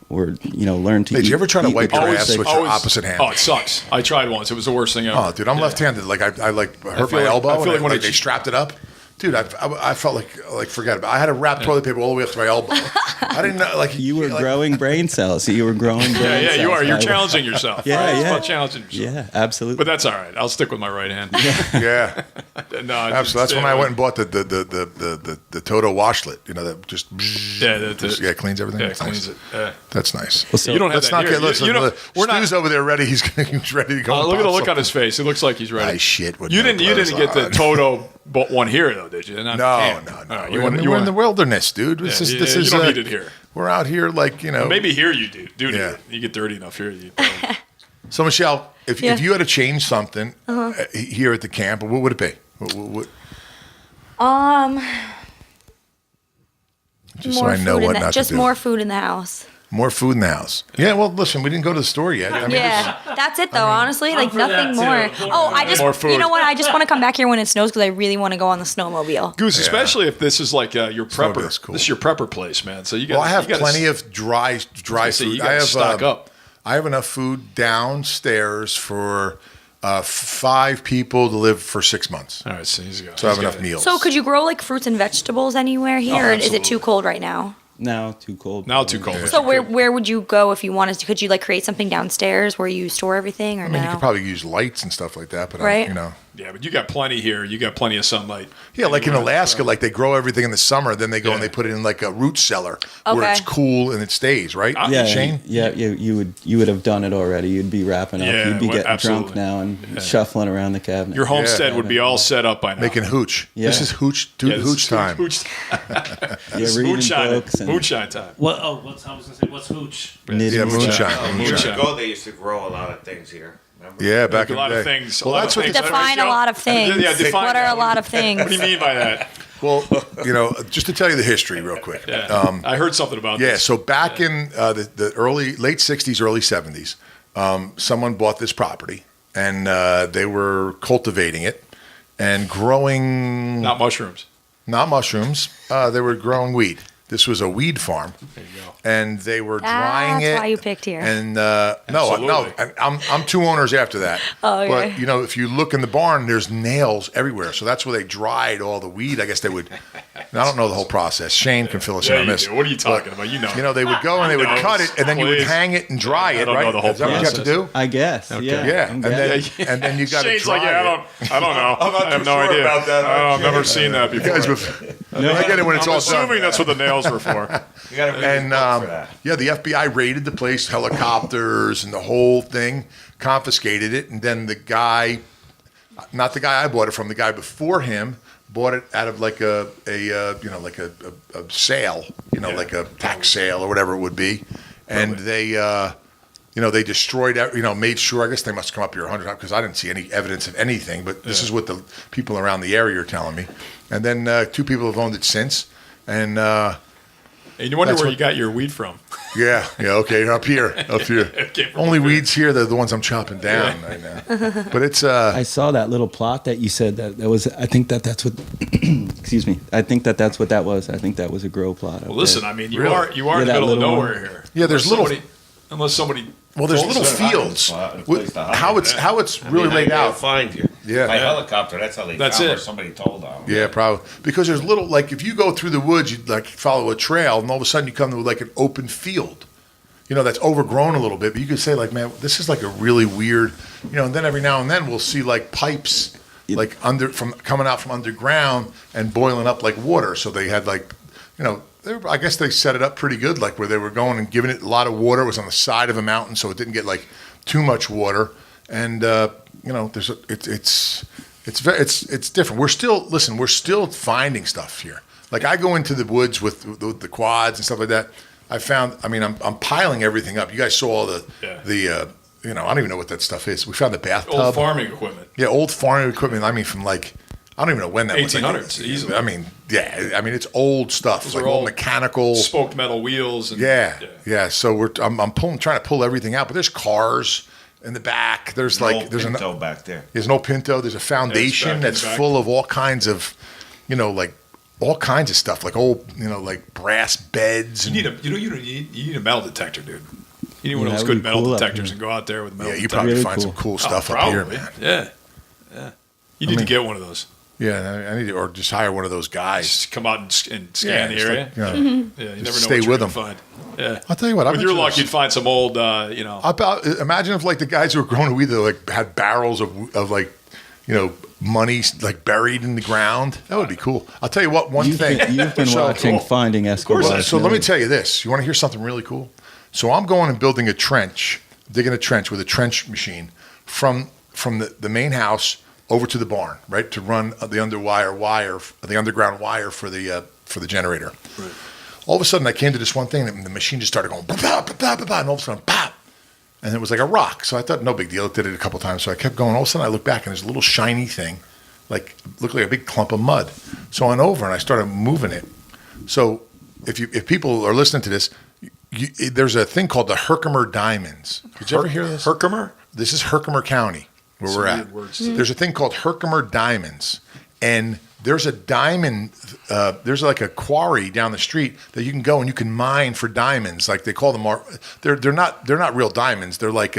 learn to. Did you ever try to eat wipe with your your ass right with side. your opposite hand? Oh, it sucks. I tried once. It was the worst thing ever. Oh, dude, I'm left-handed. Like I hurt feel my like- elbow. I feel like when they it's- strapped it up. Dude, I felt like forget about it. I had to wrap toilet paper all the way up to my elbow. I didn't know like You were like, growing brain cells. You were growing brain Yeah, cells. you are. You're I- challenging yourself. Yeah, right? It's yeah. about challenging yourself. Yeah, absolutely. But that's all right. I'll stick with my right hand. Yeah, No, absolutely. That's when I went and bought the Toto washlet. You know that just it cleans everything. Yeah, it That's cleans nice. it. Yeah. That's nice. Well, so- You don't have Let's that not here. get listen. You don't- we're not. Stu's over there ready. He's ready to go. and Look at the pop look on his something. face. It looks like he's ready. I shit with You no didn't. You clothes didn't get the on. Toto one here though, did you? Not No, camp. no. All right, We're in the wilderness, dude. Yeah, This is you this don't is need it here. We're out here, like Maybe here you do. Dude, Yeah. you get dirty enough here. So Michelle, if Yeah. you had to change something here at the camp, what would it be? What, just so more I know food what in the, not just to do. more food in the house. More food in the house. Yeah. Well, listen, we didn't go to the store yet. I mean, Yeah, that's it though. Honestly, like for that, nothing too. more. Oh, I just, More food. you know what? I just want to come back here when it snows because I really want to go on the snowmobile. Goose, especially if this is like your prepper. Snowmobile's cool. This is your prepper place, man. So you got. well, I have plenty of dry So food. you I got have to stock up. I have enough food downstairs for 5 people to live for 6 months. All right, so he's got. So I have he's got enough it. meals. So could you grow like fruits and vegetables anywhere here? Or is it absolutely. too cold right now? Now too cold. Now too cold. but So you could- where would you go if you wanted to? Could you like create something downstairs where you store everything or I mean, no? you could probably use lights and stuff like that, but Right. Yeah, but you got plenty here. You got plenty of sunlight. Yeah, like in Alaska, like they grow everything in the summer, then they go and Yeah. they put it in like a root cellar where Okay. it's cool and it stays, right? Yeah, Shane? Yeah, you would have done it already. You'd be wrapping up. Yeah, You'd be well, getting drunk absolutely. now and shuffling around the cabinet. Your homestead Yeah. would be all set up by now. Making hooch. Yeah. This is hooch Yeah, this hooch is time. Hooch, yeah, this is reading moonshine. books and Moonshine time. What? Oh, what's I was gonna say? What's hooch? knitting. Yeah, moonshine. Moonshine. Years Moonshine. ago, they used to grow a lot of things here. Remember? Yeah, back A in lot the of day. things. Well, lot that's of what things. Define a lot of things. Yeah, define What are that. a lot of things? What do you mean by that? Well, just to tell you the history real quick. Yeah. I heard something about Yeah, this. so back in the late 60s, early 70s, someone bought this property and they were cultivating it and growing Not mushrooms. not mushrooms. They were growing weed. This was a weed farm, There you go. and they were drying it. That's why you picked here. And no, Absolutely. I'm 2 owners after that. Oh, okay. But if you look in the barn, there's nails everywhere. So that's where they dried all the weed. I guess they would. I don't know the whole process. Shane can fill us in Yeah, on you this. do. What are you talking But, about? You know. they would go and they would knows. cut it, and then you would Please. hang it and dry I it. don't Right? know the whole Is that what you have to process. do? I guess. Okay. Yeah, I'm and then guessing. and then you got to Shane's dry like, yeah, it. I don't know. I'm not I have too no sure idea. about that. I've never seen that You before. guys, I get it when it's I'm all assuming done. that's what the nails were for. You got to read And the book for that. yeah, the FBI raided the place, helicopters and the whole thing, confiscated it, and then the guy, not the guy I bought it from, the guy before him bought it out of like a sale, like a tax sale or whatever it would be, and they they destroyed, made sure. I guess they must come up here 100 times because I didn't see any evidence of anything. But this is what the people around the area are telling me. And then 2 people have owned it since. And you wonder That's where what- you got your weed from. yeah, okay, up here. Came from Only up here. weeds here. They're the ones I'm chopping down right now. But it's I saw that little plot that you said that was. I think that's what. Excuse me. I think that's what that was. I think that was a grow plot. Well, listen, I mean, you Really? are in Yeah, the that middle of little nowhere one. here. Yeah, there's Unless somebody. well, there's told little us. fields. spot, a place to hide. How it's really laid They'll out. find you. Yeah. By helicopter, that's how they That's found it. her. Somebody told them. Yeah, probably because there's little like if you go through the woods, you like follow a trail, and all of a sudden you come to like an open field. That's overgrown a little bit, but you could say like, man, this is like a really weird, and then every now and then we'll see like pipes like coming out from underground and boiling up like water. So they had like, I guess they set it up pretty good, like where they were going and giving it a lot of water. It was on the side of a mountain, so it didn't get like too much water. And it's different. We're still finding stuff here. Like I go into the woods with the quads and stuff like that. I'm piling everything up. You guys saw all the I don't even know what that stuff is. We found the bathtub. Old farming equipment. Yeah, old farming equipment. I mean, from like, I don't even know when that was. 1800s, easily. I mean, it's old stuff. Those like are old all mechanical. Spoked metal wheels. And, Yeah. So I'm trying to pull everything out, but there's cars in the back. There's like, there's an old back there. there's no Pinto. There's a foundation back that's in the back. full of all kinds of, like all kinds of stuff, like old, like brass beds. You And, need a metal detector, dude. You need one of Yeah, those that would good be metal cool up detectors here. and go out there with a metal yeah, you detector. probably Really find some cool. cool Oh, stuff up probably. here, man. Yeah. You need to get one of those. Yeah, I need to, or just hire one of those guys. Just come out and scan Yeah, the just area. like, Yeah, you never know stay what you're with gonna them. find. Yeah. I'll tell you what. I With bet your you luck, there's- you'd find some old, About imagine if like the guys who were growing weed, they like had barrels of like money like buried in the ground. That would be cool. I'll tell you what. One thing You've been So- watching Finding Escobar. So let me tell you this. You want to hear something really cool? So I'm going and building a trench, digging a trench with a trench machine from the main house over to the barn, right, to run the underground wire for the generator. Right. All of a sudden, I came to this one thing, and the machine just started going, bah, bah, bah, bah, bah, bah, and all of a sudden, pop, and it was like a rock. So I thought, no big deal. It did it a couple times. So I kept going. All of a sudden, I looked back, and there's a little shiny thing, looked like a big clump of mud. So I went over, and I started moving it. So if people are listening to this, there's a thing called the Herkimer Diamonds. Did you ever hear this? Herkimer? This is Herkimer County, where Some we're weird at. words. There's a thing called Herkimer Diamonds, and there's a diamond. There's like a quarry down the street that you can go and you can mine for diamonds. Like they call them. They're not real diamonds. They're like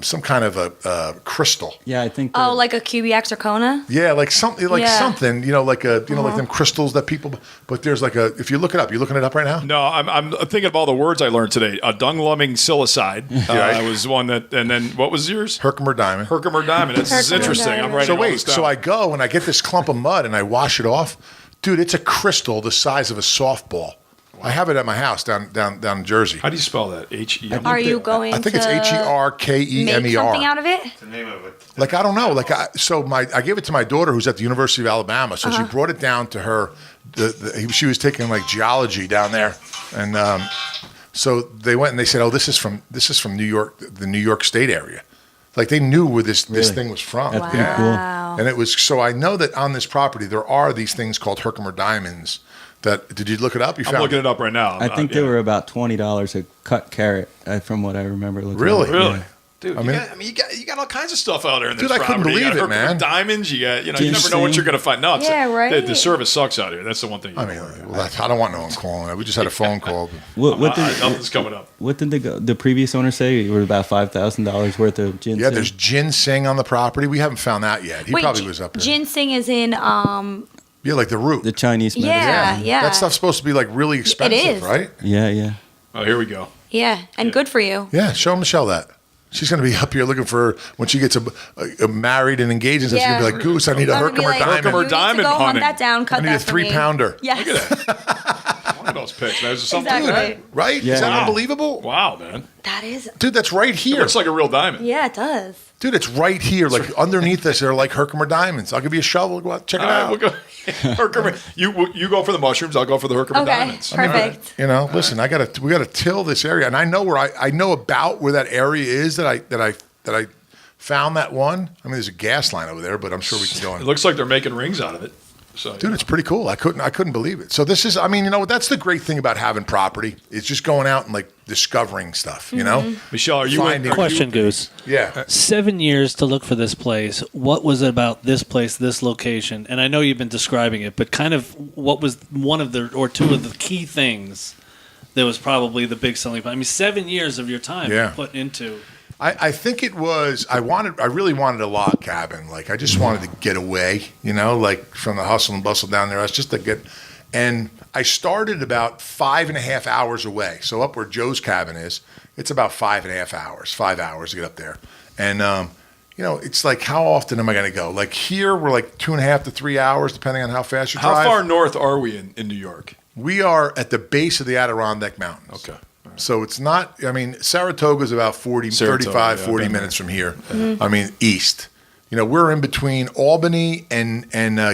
some kind of a crystal. Yeah, I think. Oh, like a QBX or Kona? Yeah, like something, Yeah. something, like them crystals that people. But there's like if you look it up, you looking it up right now? No, I'm thinking of all the words I learned today. Dung-lumming silicide was one that, and then what was yours? Herkimer Diamond. Herkimer diamond. This is Herkimer interesting. I'm diamond. writing So all wait, this down. so I go and I get this clump of mud and I wash it off. Dude, it's a crystal the size of a softball. I have it at my house down in Jersey. How do you spell that? H-E-M? Are you going I think to it's make something HERKEMER. out of it? The name of it. Like I don't know. I gave it to my daughter who's at the University of Alabama. So she brought it down to her. She was taking like geology down there, and so they went and they said, "Oh, this is from New York, the New York State area." Like they knew where this thing was from. That's pretty cool. Wow. And it was so I know that on this property there are these things called Herkimer diamonds. Did you look it up? You I'm found looking it up right now. I think they were about $20 a cut carat, from what I remember. Looking Really? at. Really? Yeah. Dude, I you mean- got all kinds of stuff out there in this Dude, I couldn't property. You got believe it, Herkimer man. Diamonds. You got, you never know what you're going to find. No, Yeah, right. The service sucks out here. That's the one thing. I mean, I don't want no one calling. We just had a phone call. What did Nothing's coming up. what did the previous owner say? It was about $5,000 worth of ginseng. Yeah, there's ginseng on the property. We haven't found that yet. He probably was up there. Ginseng is in Yeah, like the root. the Chinese medicine. Yeah. That stuff's supposed to be like really expensive, is. right? Yeah. Oh, here we go. and good for you. Yeah, show Michelle that. She's going to be up here looking for when she gets married and engaged. And stuff, she's going to be like, Goose, I need a I'm gonna be Herkimer like, diamond. Herkimer you need to diamond go hunt hunting. that down. Cut I need that a for me. 3-pounder. Yes. Look at that. One of those pics. There's something. Exactly. Right? Yeah. Is that Wow. unbelievable? Wow, man. That is. Dude, that's right It here. looks like a real diamond. Yeah, it does. Dude, it's right here. Like underneath us, they're like Herkimer diamonds. I'll give you a shovel. Go out, check it out. We'll go. Herkimer, you go for the mushrooms. I'll go for the Herkimer Okay, diamonds. perfect. You know, listen, we gotta till this area, and I know I know about where that area is that I found that one. I mean, there's a gas line over there, but I'm sure we can go in. It looks like they're making rings out of it. So, Dude, it's pretty cool. I couldn't believe it. So this is, I mean, you know, that's the great thing about having property. It's just going out and like discovering stuff. You know, Michelle, are you Finding- Question, Goose. yeah. 7 years to look for this place. What was it about this place, this location? And I know you've been describing it, but kind of what was one of the or two of the key things that was probably the big selling point? I mean, 7 years of your time Yeah. put into. I think it was, I really wanted a log cabin. Like, I just wanted to get away, you know, like from the hustle and bustle down there. I was just to get, and I started about 5.5 hours away. So up where Joe's cabin is, it's about 5.5 hours, 5 hours to get up there. And, you know, it's like, how often am I going to go? Like here, we're like 2.5 to 3 hours, depending on how fast you drive. how far north are we in New York? We are at the base of the Adirondack Mountains. Okay. So it's not, I mean, Saratoga is about 35, 40 minutes from here. I mean, east. You know, we're in between Albany and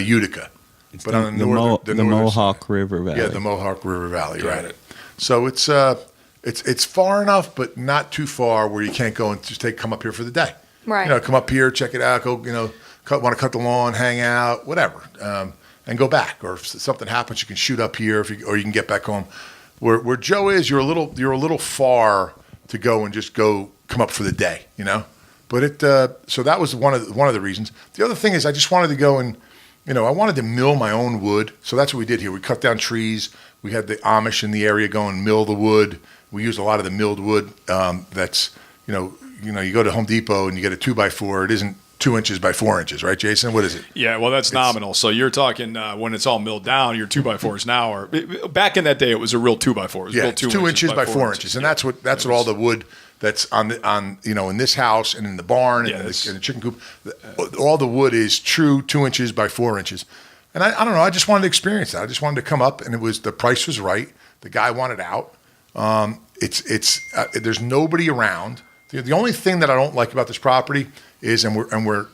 Utica. It's But on the northern Mohawk side. River Valley. Yeah, the Mohawk River Valley, Got right. it. So it's far enough, but not too far where you can't go and just come up here for the day. Right. You know, come up here, check it out, go, you know, want to cut the lawn, hang out, whatever, and go back. Or if something happens, you can shoot up here, or you can get back home. Where Joe is, you're a little far to go and just come up for the day, you know. But so that was one of the reasons. The other thing is I just wanted to go and, you know, I wanted to mill my own wood. So that's what we did here. We cut down trees. We had the Amish in the area go and mill the wood. We used a lot of the milled wood. That's you go to Home Depot and you get a 2x4. It isn't 2 inches by 4 inches, right, Jason? What is it? Yeah, well, that's nominal. So you're talking when it's all milled down, your 2x4s now are back in that day. It was a real 2x4. It was Yeah, real it's 2 inches by 4 inches, and that's what all the wood that's on you know in this house and in the barn and in the chicken coop. All the wood is true 2 inches by 4 inches, and I don't know. I just wanted to experience that. I just wanted to come up, and the price was right. The guy wanted out. There's nobody around. The only thing that I don't like about this property is, and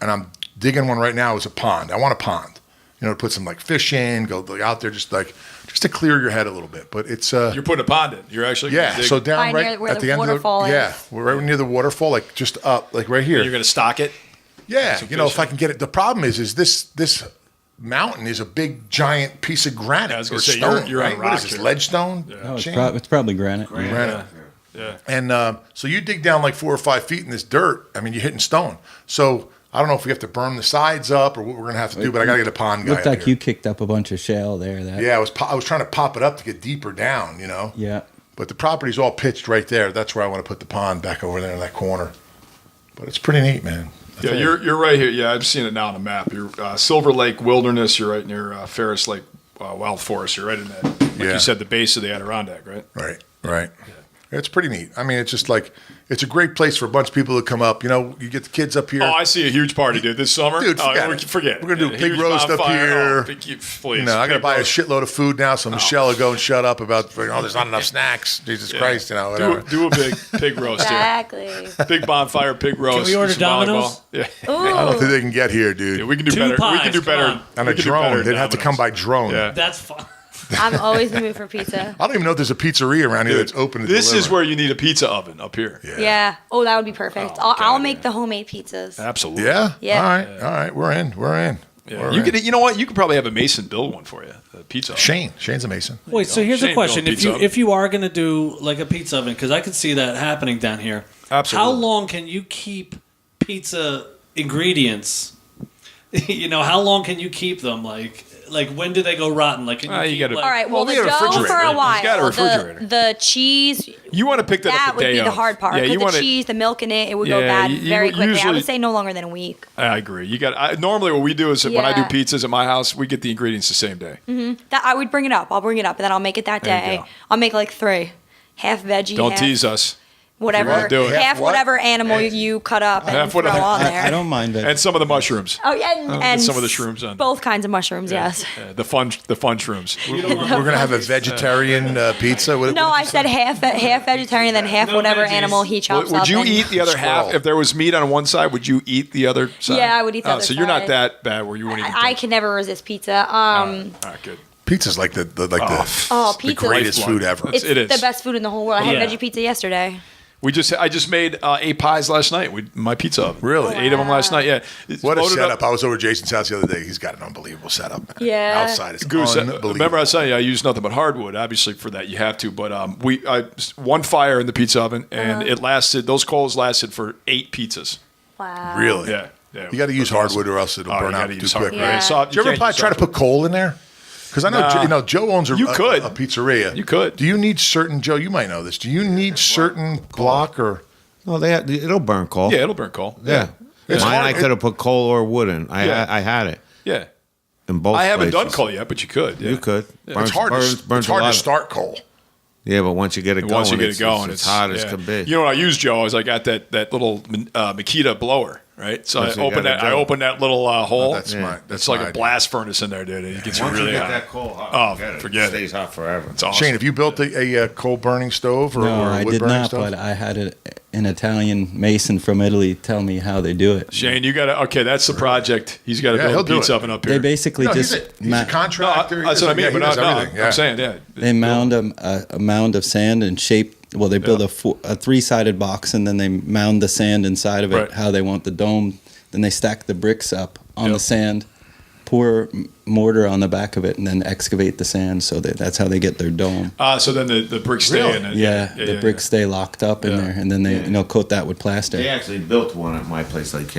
I'm digging one right now, is a pond. I want a pond, you know, to put some like fish in, go out there just to clear your head a little bit. But it's you're putting a pond in. You're actually so down Right right near where at the the end waterfall of is. we're right near the waterfall, like just up, like right here. You're going to stock it. Yeah, some you know, if fishing. I can get it. The problem is this mountain is a big giant piece of granite I was or gonna say, stone. you're on right? rock What is this? here. Ledgestone? No, it's, Shane? it's probably granite. Granite. Yeah. And so you dig down like 4 or 5 feet in this dirt. I mean, you're hitting stone. So I don't know if we have to burn the sides up or what we're gonna have to do, but I gotta get a pond guy. Looked up like here. you kicked up a bunch of shale there. Yeah, I was trying to pop it up to get deeper down, you know. Yeah. But the property's all pitched right there. That's where I want to put the pond, back over there in that corner. But it's pretty neat, man. Yeah, you're right here. Yeah, I've seen it now on the map. You're Silver Lake Wilderness. You're right near Ferris Lake Wild Forest. You're right in that, like Yeah. you said, the base of the Adirondack, right? Right. It's pretty neat. I mean, it's just like, it's a great place for a bunch of people to come up. You know, you get the kids up here. Oh, I see a huge party, dude, this summer. Dude, forget it. We're gonna do a pig huge roast up bonfire. here. Oh, please. You know, I got to Pig buy a roast. shitload of food now, so Michelle will go and shut up about, there's not enough snacks. Jesus Christ, you know, whatever. Do a big pig roast here. Exactly. Big bonfire, pig roast. Can we order some volleyball. Domino's? Yeah. I don't think they can get here, dude. Yeah, we can do Two better. We pies, can do come better. on. On we a can do better drone. than They'd have to come by Domino's. drone. Yeah. That's fun. I'm always in the mood for pizza. I don't even know if there's a pizzeria around here that's open to This is deliver. where you need a pizza oven up here. Yeah. Oh, that would be perfect. I'll make the homemade pizzas. Absolutely. Yeah? Yeah. All right. We're in. Yeah. You know what? You could probably have a Mason build one for you. A pizza oven. Shane's a Mason. Wait, so here's Shane a question: built pizza oven. if you are going to do like a pizza oven, because I can see that happening down here. Absolutely. How long can you keep pizza ingredients? You know, how long can you keep them? Like when do they go rotten? Like, can You keep, gotta- like, All right. Well, we the got a dough refrigerator, for right? a You while. got a refrigerator. The cheese. You want to pick that That up the would day be the of. hard part Yeah, because you the want cheese, the milk in it, it would go Yeah, bad you very quickly. I usually- would say no longer than a week. I agree. Normally what we do is when I do Yeah. pizzas at my house, we get the ingredients the same day. That I would bring it up. I'll bring it up, and then I'll make it that There you day. go. I'll make like 3, half veggie. Don't half, tease us. whatever, wanna do it. half What? whatever animal you cut up and Half throw whatever- on there. I don't mind it. And some of the mushrooms. Oh yeah, and some of the shrooms on there. both kinds of mushrooms. Yes. The fun shrooms. We're gonna have a vegetarian pizza. No, I said half vegetarian, then half whatever veggies. animal he chops Would up. you and- eat the other half Squirrel. if there was meat on one side? Would you eat the other side? Yeah, I would eat the other So you're not side. that bad where you wouldn't even. I touch- can never resist pizza. All right, good. Pizza's like the Oh, the pizza. greatest food ever. It's It is. the best food in the whole world. I had Yeah. veggie pizza yesterday. I just made 8 pies last night with my pizza oven. Really? 8 of them last night. Yeah. It's What a loaded setup! up. I was over at Jason's house the other day. He's got an unbelievable setup. Man. Yeah. Outside is Goose, unbelievable. remember I was telling you I use nothing but hardwood. Obviously, for that you have to. But one fire in the pizza oven, and it lasted. Those coals lasted for 8 pizzas. Wow. Really? Yeah. You got to use hardwood or else it'll Oh, burn you out gotta too use quick. hardwood. Yeah. Right? So Did you ever can't use try to hardwood. put coal in there? Because I know Nah. Joe owns You could. a pizzeria. You could. Do you need certain Joe? You might know this. Do you need certain block or? No, it'll burn coal. Yeah, it'll burn coal. Yeah. It's Mine, hard- I could have put coal or wood in. I had it Yeah. in both. I haven't done places. coal yet, but you could. Yeah. You could. It's hard to burns a lot to of- start coal. Yeah, but once you get it going, Once you get it going, it's hot as yeah. can be. You know what I use, Joe? Is I got that little Makita blower, right? So That's I what you open gotta that. I do. open that little hole. That's my. That's It's like my a idea. blast furnace in there, dude. It gets Once really you get hot. that coal hot, Oh, forget it. it. Stays hot forever. It's awesome. Shane, have you built a coal burning stove or, No, or a I wood did burning not, stove? but I had an Italian mason from Italy tell me how they do it. Shane, you got to. Okay, that's the project. He's got to Yeah, build he'll a do pizza it. oven up here. They basically No, just he's a contractor. That's what I mean. Yeah, But he does no, everything. Yeah. I'm saying, yeah. they mound a mound of sand and shape. Well, they build a 3-sided box and then they mound the sand inside of it Right. how they want the dome. Then they stack the bricks up on Yep. the sand, pour mortar on the back of it, and then excavate the sand. So that's how they get their dome. So then the bricks stay Really? in it. Yeah, the bricks stay locked up in Yeah. there, and then they coat that with plaster. They actually built one at my place. Like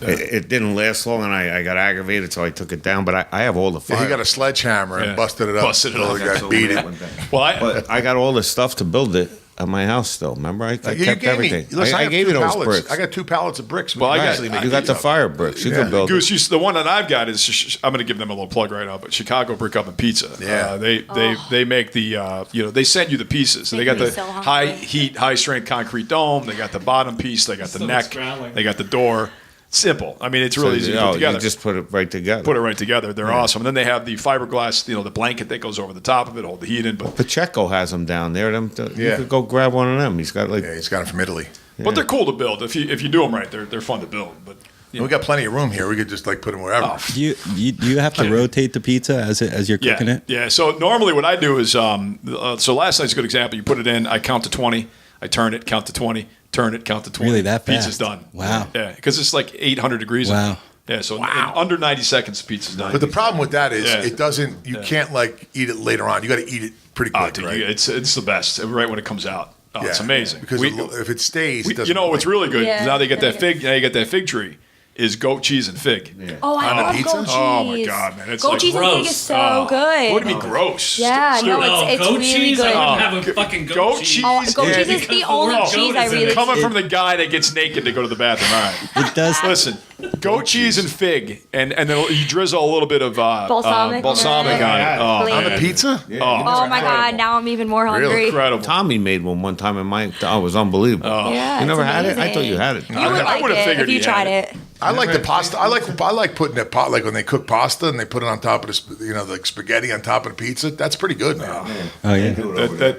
it didn't last long, and I got aggravated, so I took it down. But I have all the Yeah, fire. he got a sledgehammer Yeah. and busted it up. Busted it until up. the guy So beat mad it. one day. Well, But I got all the stuff to build it at my house still. Remember, I Yeah, you kept gave everything. me. Listen, I have gave two you those pallets. bricks. I got 2 pallets of bricks. Well, I got- Actually make you got the pizza. fire bricks. You Yeah. could build. Goose, the one that I've got is I'm going to give them a little plug right now, but Chicago Brick Oven Pizza. Yeah. They make the they send you the pieces. So they got Making the me so hungry. high heat, high strength concrete dome. They got the bottom piece. They got the So neck. it's growling. They got the door. Simple. I mean, it's So, really easy to you put together. You just put it right together. Put it right together. They're awesome. And then they have the fiberglass, the blanket that goes over the top of it, hold the heat in. But Pacheco has them down there. You Yeah. could go grab one of them. He's got like Yeah, he's got it from Italy. but they're cool to build if you do them right. They're fun to build. But We got plenty of room here. We could just like put them wherever. Do you have to rotate the pizza as you're cooking it? Yeah. So normally what I do is, so last night's a good example. You put it in, I count to 20, I turn it, count to 20, turn it, count to 20. Really, that fast? Pizza's done. Wow. Yeah, because it's like 800 degrees. Wow. Yeah, so in under 90 seconds, the pizza's done. But the problem with that is Yeah. it doesn't. You can't like eat it later on. You got to eat it pretty Oh, quick, dude, right? it's the best right when it comes out. Oh, it's Yeah. amazing. Because if it stays, it doesn't. you know what's really good? Yeah. Now they get that fig. Now you get that fig tree. Is goat cheese and fig. Oh, I On a love pizza? goat cheese. Oh my god, man! It's Goat like cheese and fig gross. is so good. What do you mean gross? Yeah, no, Oh, it's goat really cheese? good. I wouldn't have a fucking goat cheese. Oh, goat Yeah, cheese is because the only the word cheese goat I is in really it. Coming from the guy that gets naked to go to the bathroom. All right. It does. Listen, goat cheese and fig, and then you drizzle a little bit of Balsamic balsamic on it. Oh, Please. on man. a pizza. Oh my god, now I'm even more hungry. Incredible. Tommy made one time, and it was unbelievable. Yeah, You never it's had it? I thought you amazing. had it. You I would like would've it figured if you you tried had it. I like the pasta. I like putting that pot like when they cook pasta and they put it on top of the like spaghetti on top of the pizza. That's pretty good, man. Oh yeah.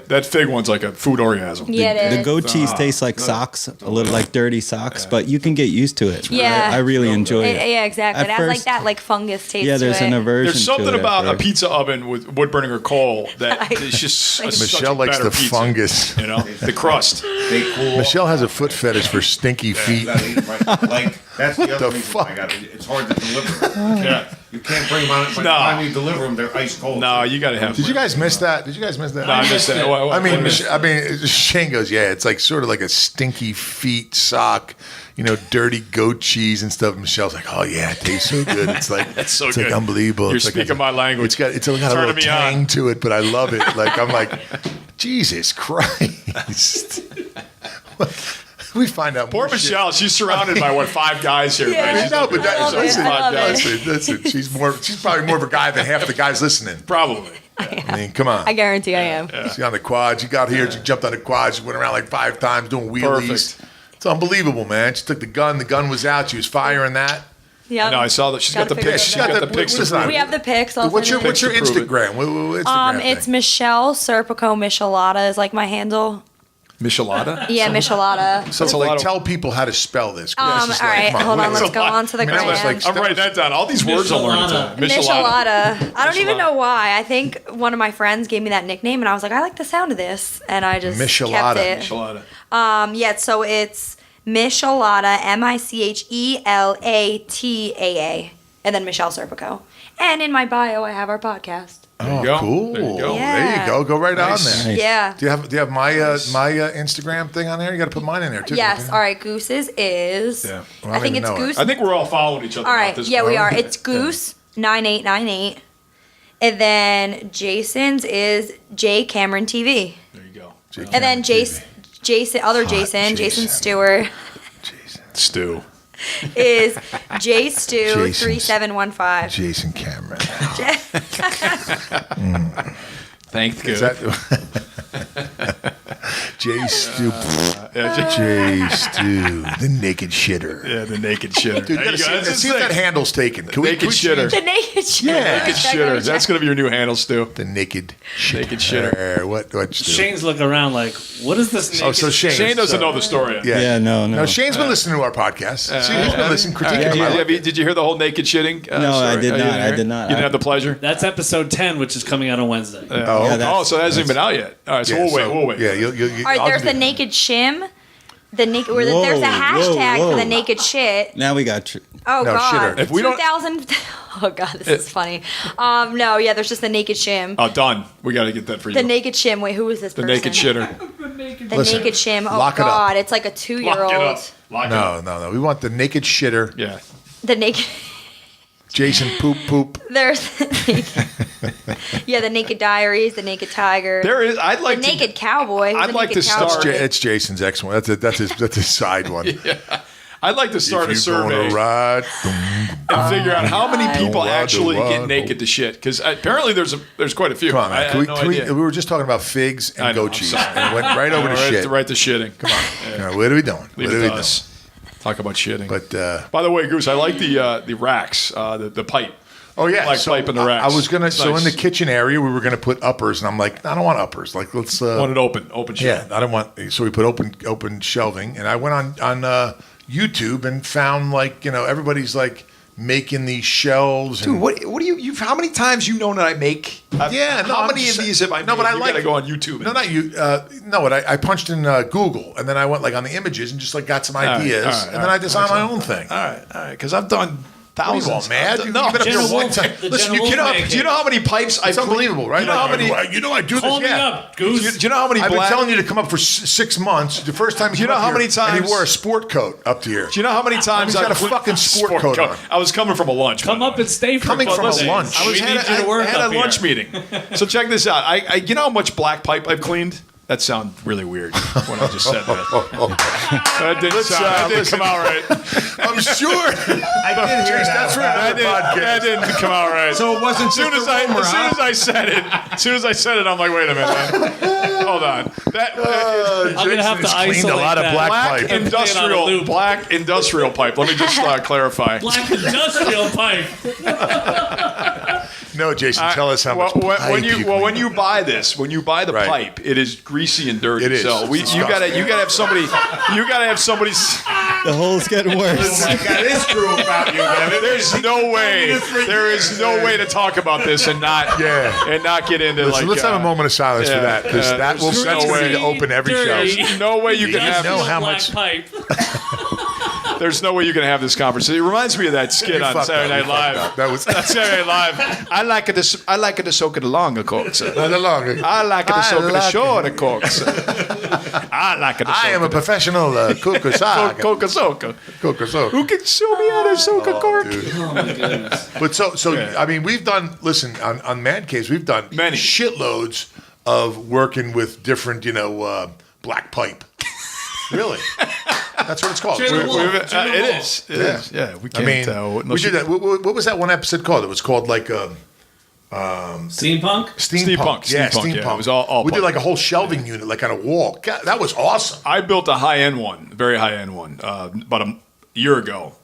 That fig one's like a food orgasm. Yeah, it is. The goat cheese tastes like socks, a little like dirty socks, but you can get used to it. Yeah. I really enjoy it. Yeah, exactly. At It has like first- that like fungus taste. Yeah, there's to an it. aversion. There's something to it about at a first. pizza oven with wood burning or coal that is just such Michelle a likes better the pizza, fungus. You know, the crust. They cool. Michelle has a foot fetish for stinky feet. Like that's the other the reason fuck? I got it. It's hard to deliver. Yeah. You can't bring them on. By the No. time you deliver them, they're ice cold. No, you got to have. Did you guys miss that? Did you guys miss that? No, I missed that. I mean, Shane goes, yeah, it's like sort of like a stinky feet sock, dirty goat cheese and stuff. Michelle's like, oh yeah, it tastes so good. It's like It's so it's good. like unbelievable. You're It's like speaking my language. It's got a Turning little me tang on. to it, but I love it. Like I'm like, Jesus Christ. We find out Poor more shit. Michelle. She's surrounded by 5 guys here. Yeah. right? I She's know, like, but I love it. listen, I love it. listen, she's probably more of a guy than half the guys listening. probably. I mean, come on. I guarantee I am. She's on the quads. You got here, she jumped on the quads. She went around like 5 times doing wheelies. Perfect. It's unbelievable, man. She took the gun. The gun was out. She was firing that. Yeah. No, I saw that. She's got the Gotta figure pics. it She's out. got the pics. What is that? We have the pics. I'll What's your send them. Picture to prove it. Instagram? What Instagram It's thing? Michelle Serpico Michelada is like my handle. Michelada? Yeah, Michelada. So That's a like, lot of- tell people how to spell this. All This is right, come hold on. what- Let's go on to the I mean, that was gram. like- I'm writing that down. All these words I'm learning today. Michelada. I don't even know why. I think one of my friends gave me that nickname, and I was like, I like the sound of this, and I just Michelada. kept it. Michelada. Yeah. So it's Michelada, Michelata, and then Michelle Serpico. And in my bio, I have our podcast. There you Oh, go. cool. There you go. Yeah. There you go. Go right Nice. on there. Nice. Yeah. Do you have my Instagram thing on there? You got to put mine in there too. Yes. don't All right. Goose's is. Yeah. Well, I I don't think even it's know it. Goose. I think we're all following each other. All at right. this Yeah, point. we are. It's Goose 9898, and then Jason's is J Cameron TV, There you go. and then Jason, Jason. Jason Stewart Stew. is J Stew Jason's- 3715. Jason Cameron. Thank you. Is that Jay Stu? Jay Stu, the naked shitter. Yeah, the naked shitter. Dude, you gotta see if that handle's taken. Can Naked we shitter. The naked shit. Yeah. Naked shitter. That's going to be your new handle, Stu. the naked shitter? Naked shitter. What Stu? Shane's looking around like, what is this? Oh, so Shane. Shane doesn't know the story yet. Yeah. Yeah, no. No, Shane's been listening to our podcast. See, he's been listening, critiquing. Did you hear the whole naked shitting? No, I story? did Oh, you not. didn't I hear it? did not. You didn't have the pleasure? That's episode 10, which is coming out on Wednesday. Oh, Yeah, Oh, so it hasn't even been out yet. All right, so we'll wait. Yeah, you, All right, there's the naked shim. The naked. There's a Whoa, hashtag whoa, for the whoa. naked shit. Now we got. Oh No, God. shitter. If we don't- 2000. Oh God, this is funny. No, yeah, there's just the naked shim. Oh, done. We got to get that for you. The naked shim. Wait, who is this The person? naked shitter. The Listen, naked shim. Oh lock it up. God, it's like a Lock it 2-year-old. up. Lock it up. No. We want the naked shitter. Yeah. The naked. Jason poop. There's. Yeah, the naked diaries, the naked tiger. There is. I'd the like to. naked cowboy. Who's I'd the like naked to start- cowboy? It's Jason's X one. That's his side one. I'd like to start a If you're survey gonna ride, and figure out how many people Oh, actually wow. get naked to shit. Because apparently there's quite a few. come on, I man. had Can we, no can we, idea. we were just talking about figs I and know, goat I'm cheese, sorry. and it went right over to shit. Right to shitting. Come on. All right, what are we doing? Leave What are it we to doing? us. Talk about shitting. But by the way, Goose, I like the racks, the pipe. oh yeah, Like so pipe in the racks. I was gonna. It's So nice. in the kitchen area, we were gonna put uppers, and I'm like, I don't want uppers. Like let's. Want it open shit. Yeah, I don't want. So we put open shelving, and I went on YouTube and found everybody's like making these shelves. Dude, and, what do you? How many times you known that I make? Yeah, no, How I'm many just of these have I? no, made? but I you like gotta go on YouTube. No, not you. No, but I punched in Google, and then I went like on the images and just like got some ideas, all right, and then I designed my own thing. All right, because I've done thousands. What are you all mad? I've You've done- been up here General one Wolf- time. the Listen, General you know, Wolf Do you know how many pipes it's unbelievable, right? You know how many? I do this. Call me Yeah. up, Goose. Do you know how many? I've been black, telling you to come up for 6 months. The first time Do you know came up how here, many and times- he wore a sport coat up to here? Do you know how many times He's got I've a fucking sport coat on. I was coming from a lunch. Come by the up way. and stay for Coming a couple from a days. lunch. I was We had need you to work had up a lunch here. meeting. So check this out. You know how much black pipe I've cleaned? That souned really weird when I just said that. That didn't come out right. I'm sure. I did hear that. That's for another podcast. That didn't come out right. So it wasn't As soon as I said it, I'm like, wait a minute, man. Hold on. I'm gonna have to Jason's cleaned isolate a lot of that. black Black pipe. industrial pipe. Let me just clarify. Black industrial pipe. No, Jason, tell us how much. When pipe you clean. buy this, when you buy the Right. pipe, it is greasy and dirty. It is. So It's you gotta have somebody. The hole's getting worse. I got this true about you, man. There's no way. There is no way to talk about this and not get into Listen, let's have a moment of silence for that, because that's there's going no way. to open every Dirty. shelf. No way you can have. know how Black much- pipe. There's no way you can have this conversation. It reminds me of that skit You on fucked Saturday up, Night you fucked Live. up. That was Saturday Night Live. I like it to soak it along, of course. not long. I like it to soak it like ashore, of course. I like it to soak I am a it. professional cooker. Coca soca. Who can show me how to soak a cork? Oh my goodness. But so Yeah. I mean, we've done. Listen, on Man Caves, we've done Many. shitloads of working with different, black pipe. Really, that's what it's called. General Wolf. It is. It is. Yeah, we I can't. mean, we did that. What was that one episode called? It was called like Steampunk? Steampunk. Yeah, steampunk. Yeah, it was all we did punk. like a whole shelving unit, like on a wall. God, that was awesome. I built a high-end one, very high-end one, about a year ago,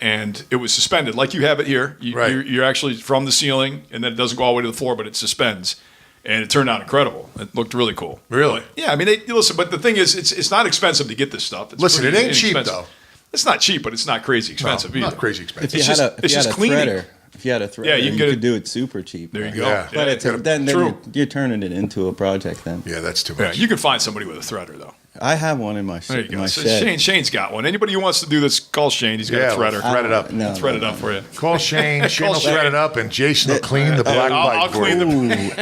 and it was suspended like you have it here. Right. You're actually from the ceiling, and then it doesn't go all the way to the floor, but it suspends. And it turned out incredible. It looked really cool. Really? But, yeah, I mean, listen, but the thing is, it's not expensive to get this stuff. It's Listen, it pretty ain't cheap, inexpensive. though. It's not cheap, but it's not crazy expensive No, either. not crazy expensive. If you had a just cleaning. threader, if you had a threader, Yeah, you you, can get could it- do it super cheap. There you right? go. Yeah. But it's then True. you're turning it into a project then. Yeah, that's too Yeah, much. you can find somebody with a threader, though. I have one in my, There you go. my So shed. Shane's got one. Anybody who wants to do this, call Shane. He's got Yeah, a threader. thread it up. No, Thread it up for you. Call Shane. Shane will Shane. thread it up, and Jason will clean the black I'll pipe for clean you. the-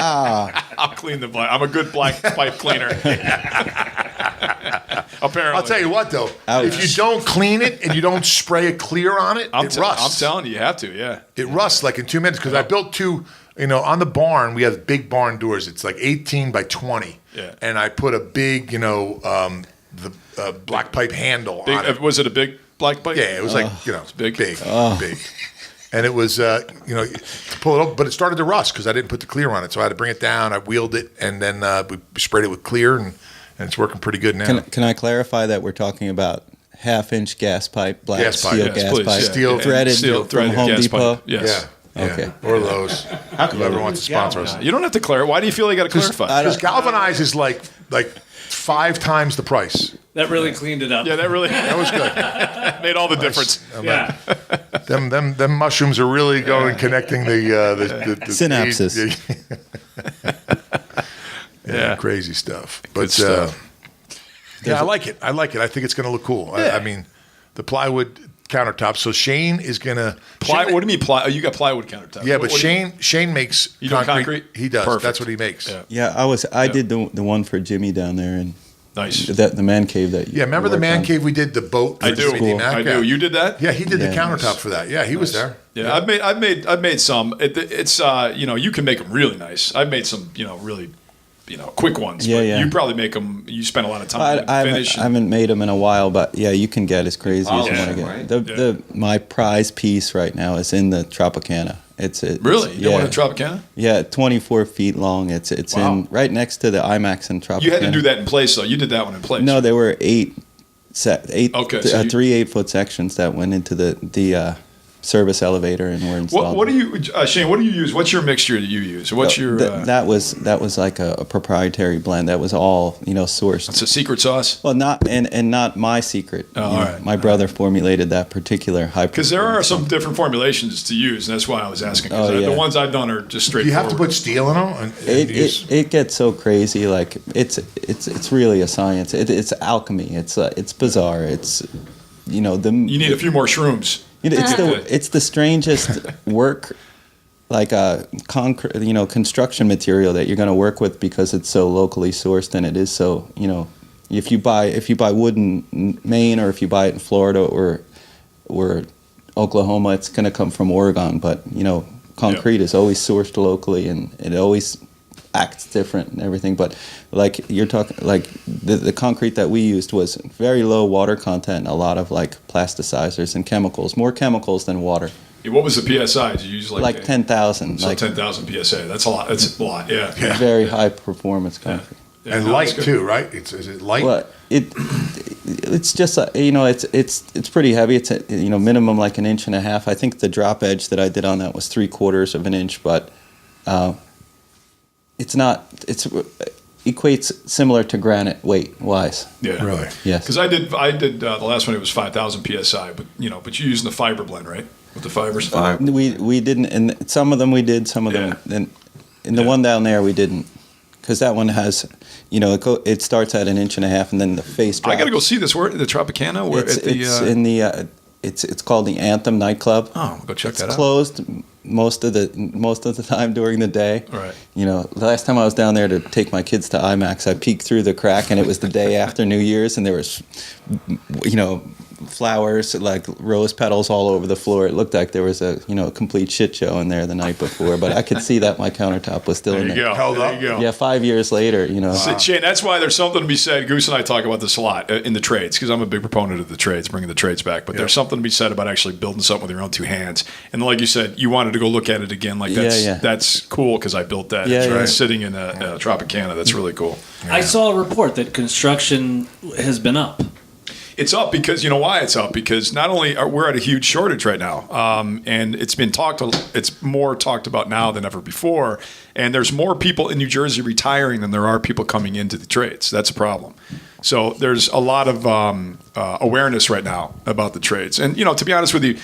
I'll clean the black. I'm a good black pipe cleaner. Apparently. I'll tell you what, though. Ouch. If you don't clean it and you don't spray a clear on it, it I'm rusts. telling you, you have to. Yeah. It rusts like in 2 minutes because I built two. On the barn we have big barn doors. It's like 18 by 20. Yeah. And I put a big, the black pipe handle Big, on it. was it a big black pipe? Yeah, it was like big. big. And it was to pull it up, but it started to rust because I didn't put the clear on it. So I had to bring it down. I wheeled it, and then we sprayed it with clear, and it's working pretty good now. Can I clarify that we're talking about half-inch gas pipe, black Gas pipe, steel yes, gas please, pipe, yeah. Steel- threaded Steel from threaded Home gas Depot? pipe. Yes. Yeah. Okay. Or Lowe's. Whoever wants to sponsor us. You don't have to clarify. Why do you feel you got to clarify? Because galvanize is like 5 times the price. That really cleaned it up. Yeah, that really That was good. made all the difference. Yeah. Them mushrooms are really going connecting the Synapses. Yeah, crazy stuff. But Good stuff. I like it. I think it's going to look cool. I mean, the plywood countertops. So Shane is going to What do you mean plywood? You got plywood countertops. Yeah, but What do you- Shane makes You do concrete? He does. Perfect. That's what he makes. Yeah. Yeah, I did the one for Jimmy down there, and Nice. the man cave that you Yeah, remember the worked man on? cave we did the boat? I for do. Jimmy D. Mack? I do. You did that? Yeah, he did the Yeah. countertop for that. Yeah, he was there. Yeah, I've made some. It's you can make them really nice. I've made some really quick ones. Yeah, but yeah. You probably make them. You spend a lot of time I finish. haven't made them in a while, but yeah, you can get as crazy as you Yeah, want to get. right? My prize piece right now is in the Tropicana. It's Really? You yeah, don't want to Tropicana? yeah, 24 feet long. It's Wow. in right next to the IMAX in Tropicana. You had to do that in place, though. You did that one in place. No, there were eight Okay, so you- 3 8-foot sections that went into the service elevator and were installed. What do you, Shane? What do you use? What's your mixture that you use? What's your? that was like a proprietary blend. That was all sourced. It's a secret sauce. Well, not not my secret. Oh, You all know, right. My brother formulated that particular high. Because there are some different formulations to use, and that's why I was asking. 'Cause Oh, yeah. the ones I've done are just Do straightforward. you have to put steel in them? And It gets so crazy. Like it's really a science. It's alchemy. It's bizarre. It's You need a few more shrooms. it's the strangest work, like concrete, construction material that you're going to work with because it's so locally sourced and it is so, if you buy wood in Maine or if you buy it in Florida or Oklahoma, it's going to come from Oregon. But concrete is always sourced locally and it always acts different and everything. But like you're talking, like the concrete that we used was very low water content and a lot of like plasticizers and chemicals, more chemicals than water. What was the PSI? Did you use Like 10,000, So like 10,000 PSA. That's a lot. That's a lot. Yeah. very high performance concrete. Yeah, and no, light that's good. too, right? Is it light? Well, it's just it's pretty heavy. It's minimum like 1.5 inches. I think the drop edge that I did on that was 3/4 of an inch, but it's not. It's equates similar to granite weight wise. Yeah. Really? Yes. Because I did the last one. It was 5,000 PSI, but but you're using the fiber blend, right? With the fibers. We didn't, and some of them we did, some of them, and in the one down there we didn't, because that one has, it starts at 1.5 inches, and then the face drops. I got to go see this. Where the Tropicana? Where It's, at the? it's in the, it's called the Anthem nightclub. Oh, we'll go check It's that out. closed most of the time during the day. Right. The last time I was down there to take my kids to IMAX, I peeked through the crack, and it was the day after New Year's, and there was, flowers, like rose petals all over the floor. It looked like there was a complete shit show in there the night before. But I could see that my countertop was still in there. There you go. Yeah, 5 years later, Shane, that's why there's something to be said. Goose and I talk about this a lot in the trades, because I'm a big proponent of the trades, bringing the trades back. But there's something to be said about actually building something with your own two hands. And like you said, you wanted to go look at it again. Like that's cool because I built that. It's sitting in Tropicana. That's really cool. I saw a report that construction has been up. It's up because you know why it's up, because not only we're at a huge shortage right now, and it's more talked about now than ever before, and there's more people in New Jersey retiring than there are people coming into the trades. That's a problem. So there's a lot of awareness right now about the trades, and to be honest with you,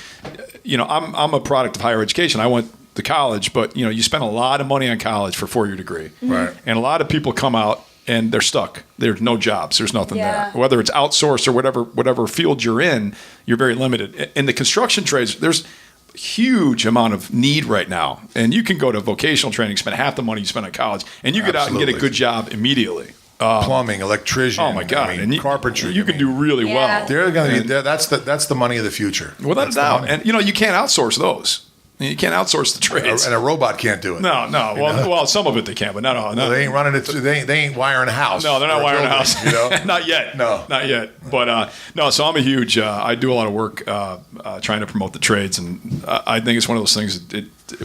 I'm a product of higher education. I went to college, but you spend a lot of money on college for a 4-year degree, right? And a lot of people come out and they're stuck. There's no jobs. There's nothing there. Whether it's outsourced or whatever field you're in, you're very limited. In the construction trades, there's a huge amount of need right now. And you can go to vocational training, spend half the money you spend on college, and you get out and get a good job immediately. Plumbing, electrician. Oh my God! And carpentry. You can do really well. They're going to be. That's the money of the future. Without a doubt. And you can't outsource those. You can't outsource the trades, and a robot can't do it. No. Well, some of it they can, but no. They ain't running it. They ain't wiring a house. No, they're not wiring a house. Not yet. No, not yet. But no. So I'm a huge. I do a lot of work trying to promote the trades, and I think it's one of those things.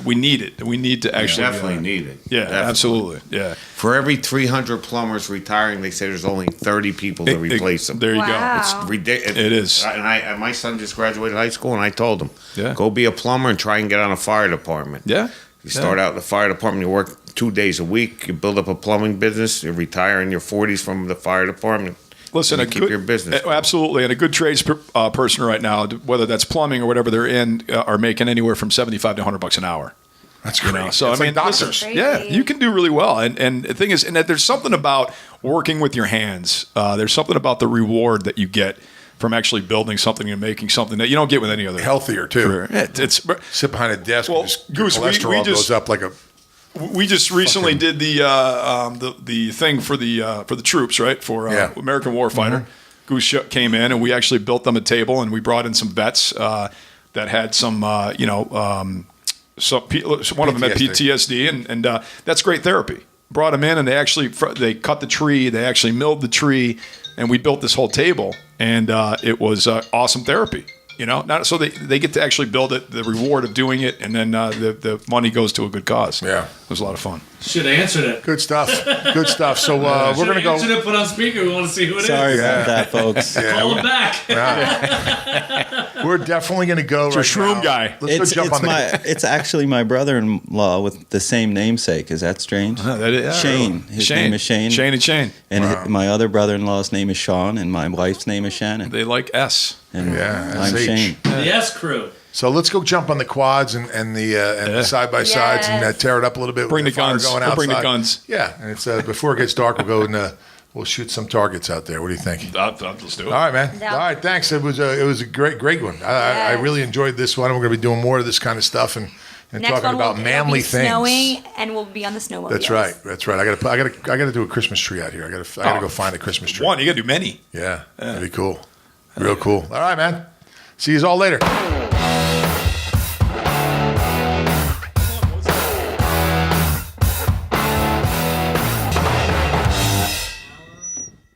We need it. We need to actually definitely need it. Yeah, definitely. Absolutely. Yeah. For every 300 plumbers retiring, they say there's only 30 people to replace them. There you go. It's ridiculous. It is. And my son just graduated high school, and I told him, Yeah. go be a plumber and try and get on a fire department. Yeah. You start out in the fire department, you work 2 days a week, you build up a plumbing business, you retire in your 40s from the fire department. Listen, keep your business going. Absolutely, and a good trades person right now, whether that's plumbing or whatever they're in, are making anywhere from $75 to $100 an hour. That's great. So it's I mean, like doctors. listen, you can do really well. And the thing is, and that there's something about working with your hands. There's something about the reward that you get from actually building something and making something that you don't get with any other healthier too. Career. It's sit behind a desk. Well, and just, Goose, cholesterol goes up like a. We just recently did the thing for the troops, right? For American Warfighter. Mm-hmm. Goose came in and we actually built them a table and we brought in some vets that had some one of them had PTSD and that's great therapy. Brought them in and they cut the tree, they actually milled the tree, and we built this whole table and it was awesome therapy. So they get to actually build it, the reward of doing it, and then the money goes to a good cause. Yeah. It was a lot of fun. Should have answered it. Good stuff. Good stuff. So we're going to go. Should have put on speaker. We want to see who it is. Sorry about that, folks. Call him back. We're definitely going to go. It's a shroom guy. Let's go jump on It's actually my brother-in-law with the same namesake. Is that strange? Shane. His name is Shane. Shane and Shane. And my other brother-in-law's name is Sean, and my wife's name is Shannon. They like S. And I'm SH. Shane. The S crew. So let's go jump on the quads and the side by sides and tear it up a little bit. Bring with the guns. Going We'll outside. bring the guns. Yeah, and it's before it gets dark, we'll go and we'll shoot some targets out there. What do you think? Let's do it. All right, man. Yeah. All right, thanks. It was a great one. I really enjoyed this one. We're going to be doing more of this kind of stuff and Next talking one about manly things. Snowing, and we'll be on the snowmobile. That's right. I got to do a Christmas tree out here. I got to go find a Christmas tree. You got to do many. Yeah, that'd be cool. Real cool. All right, man. See you all later.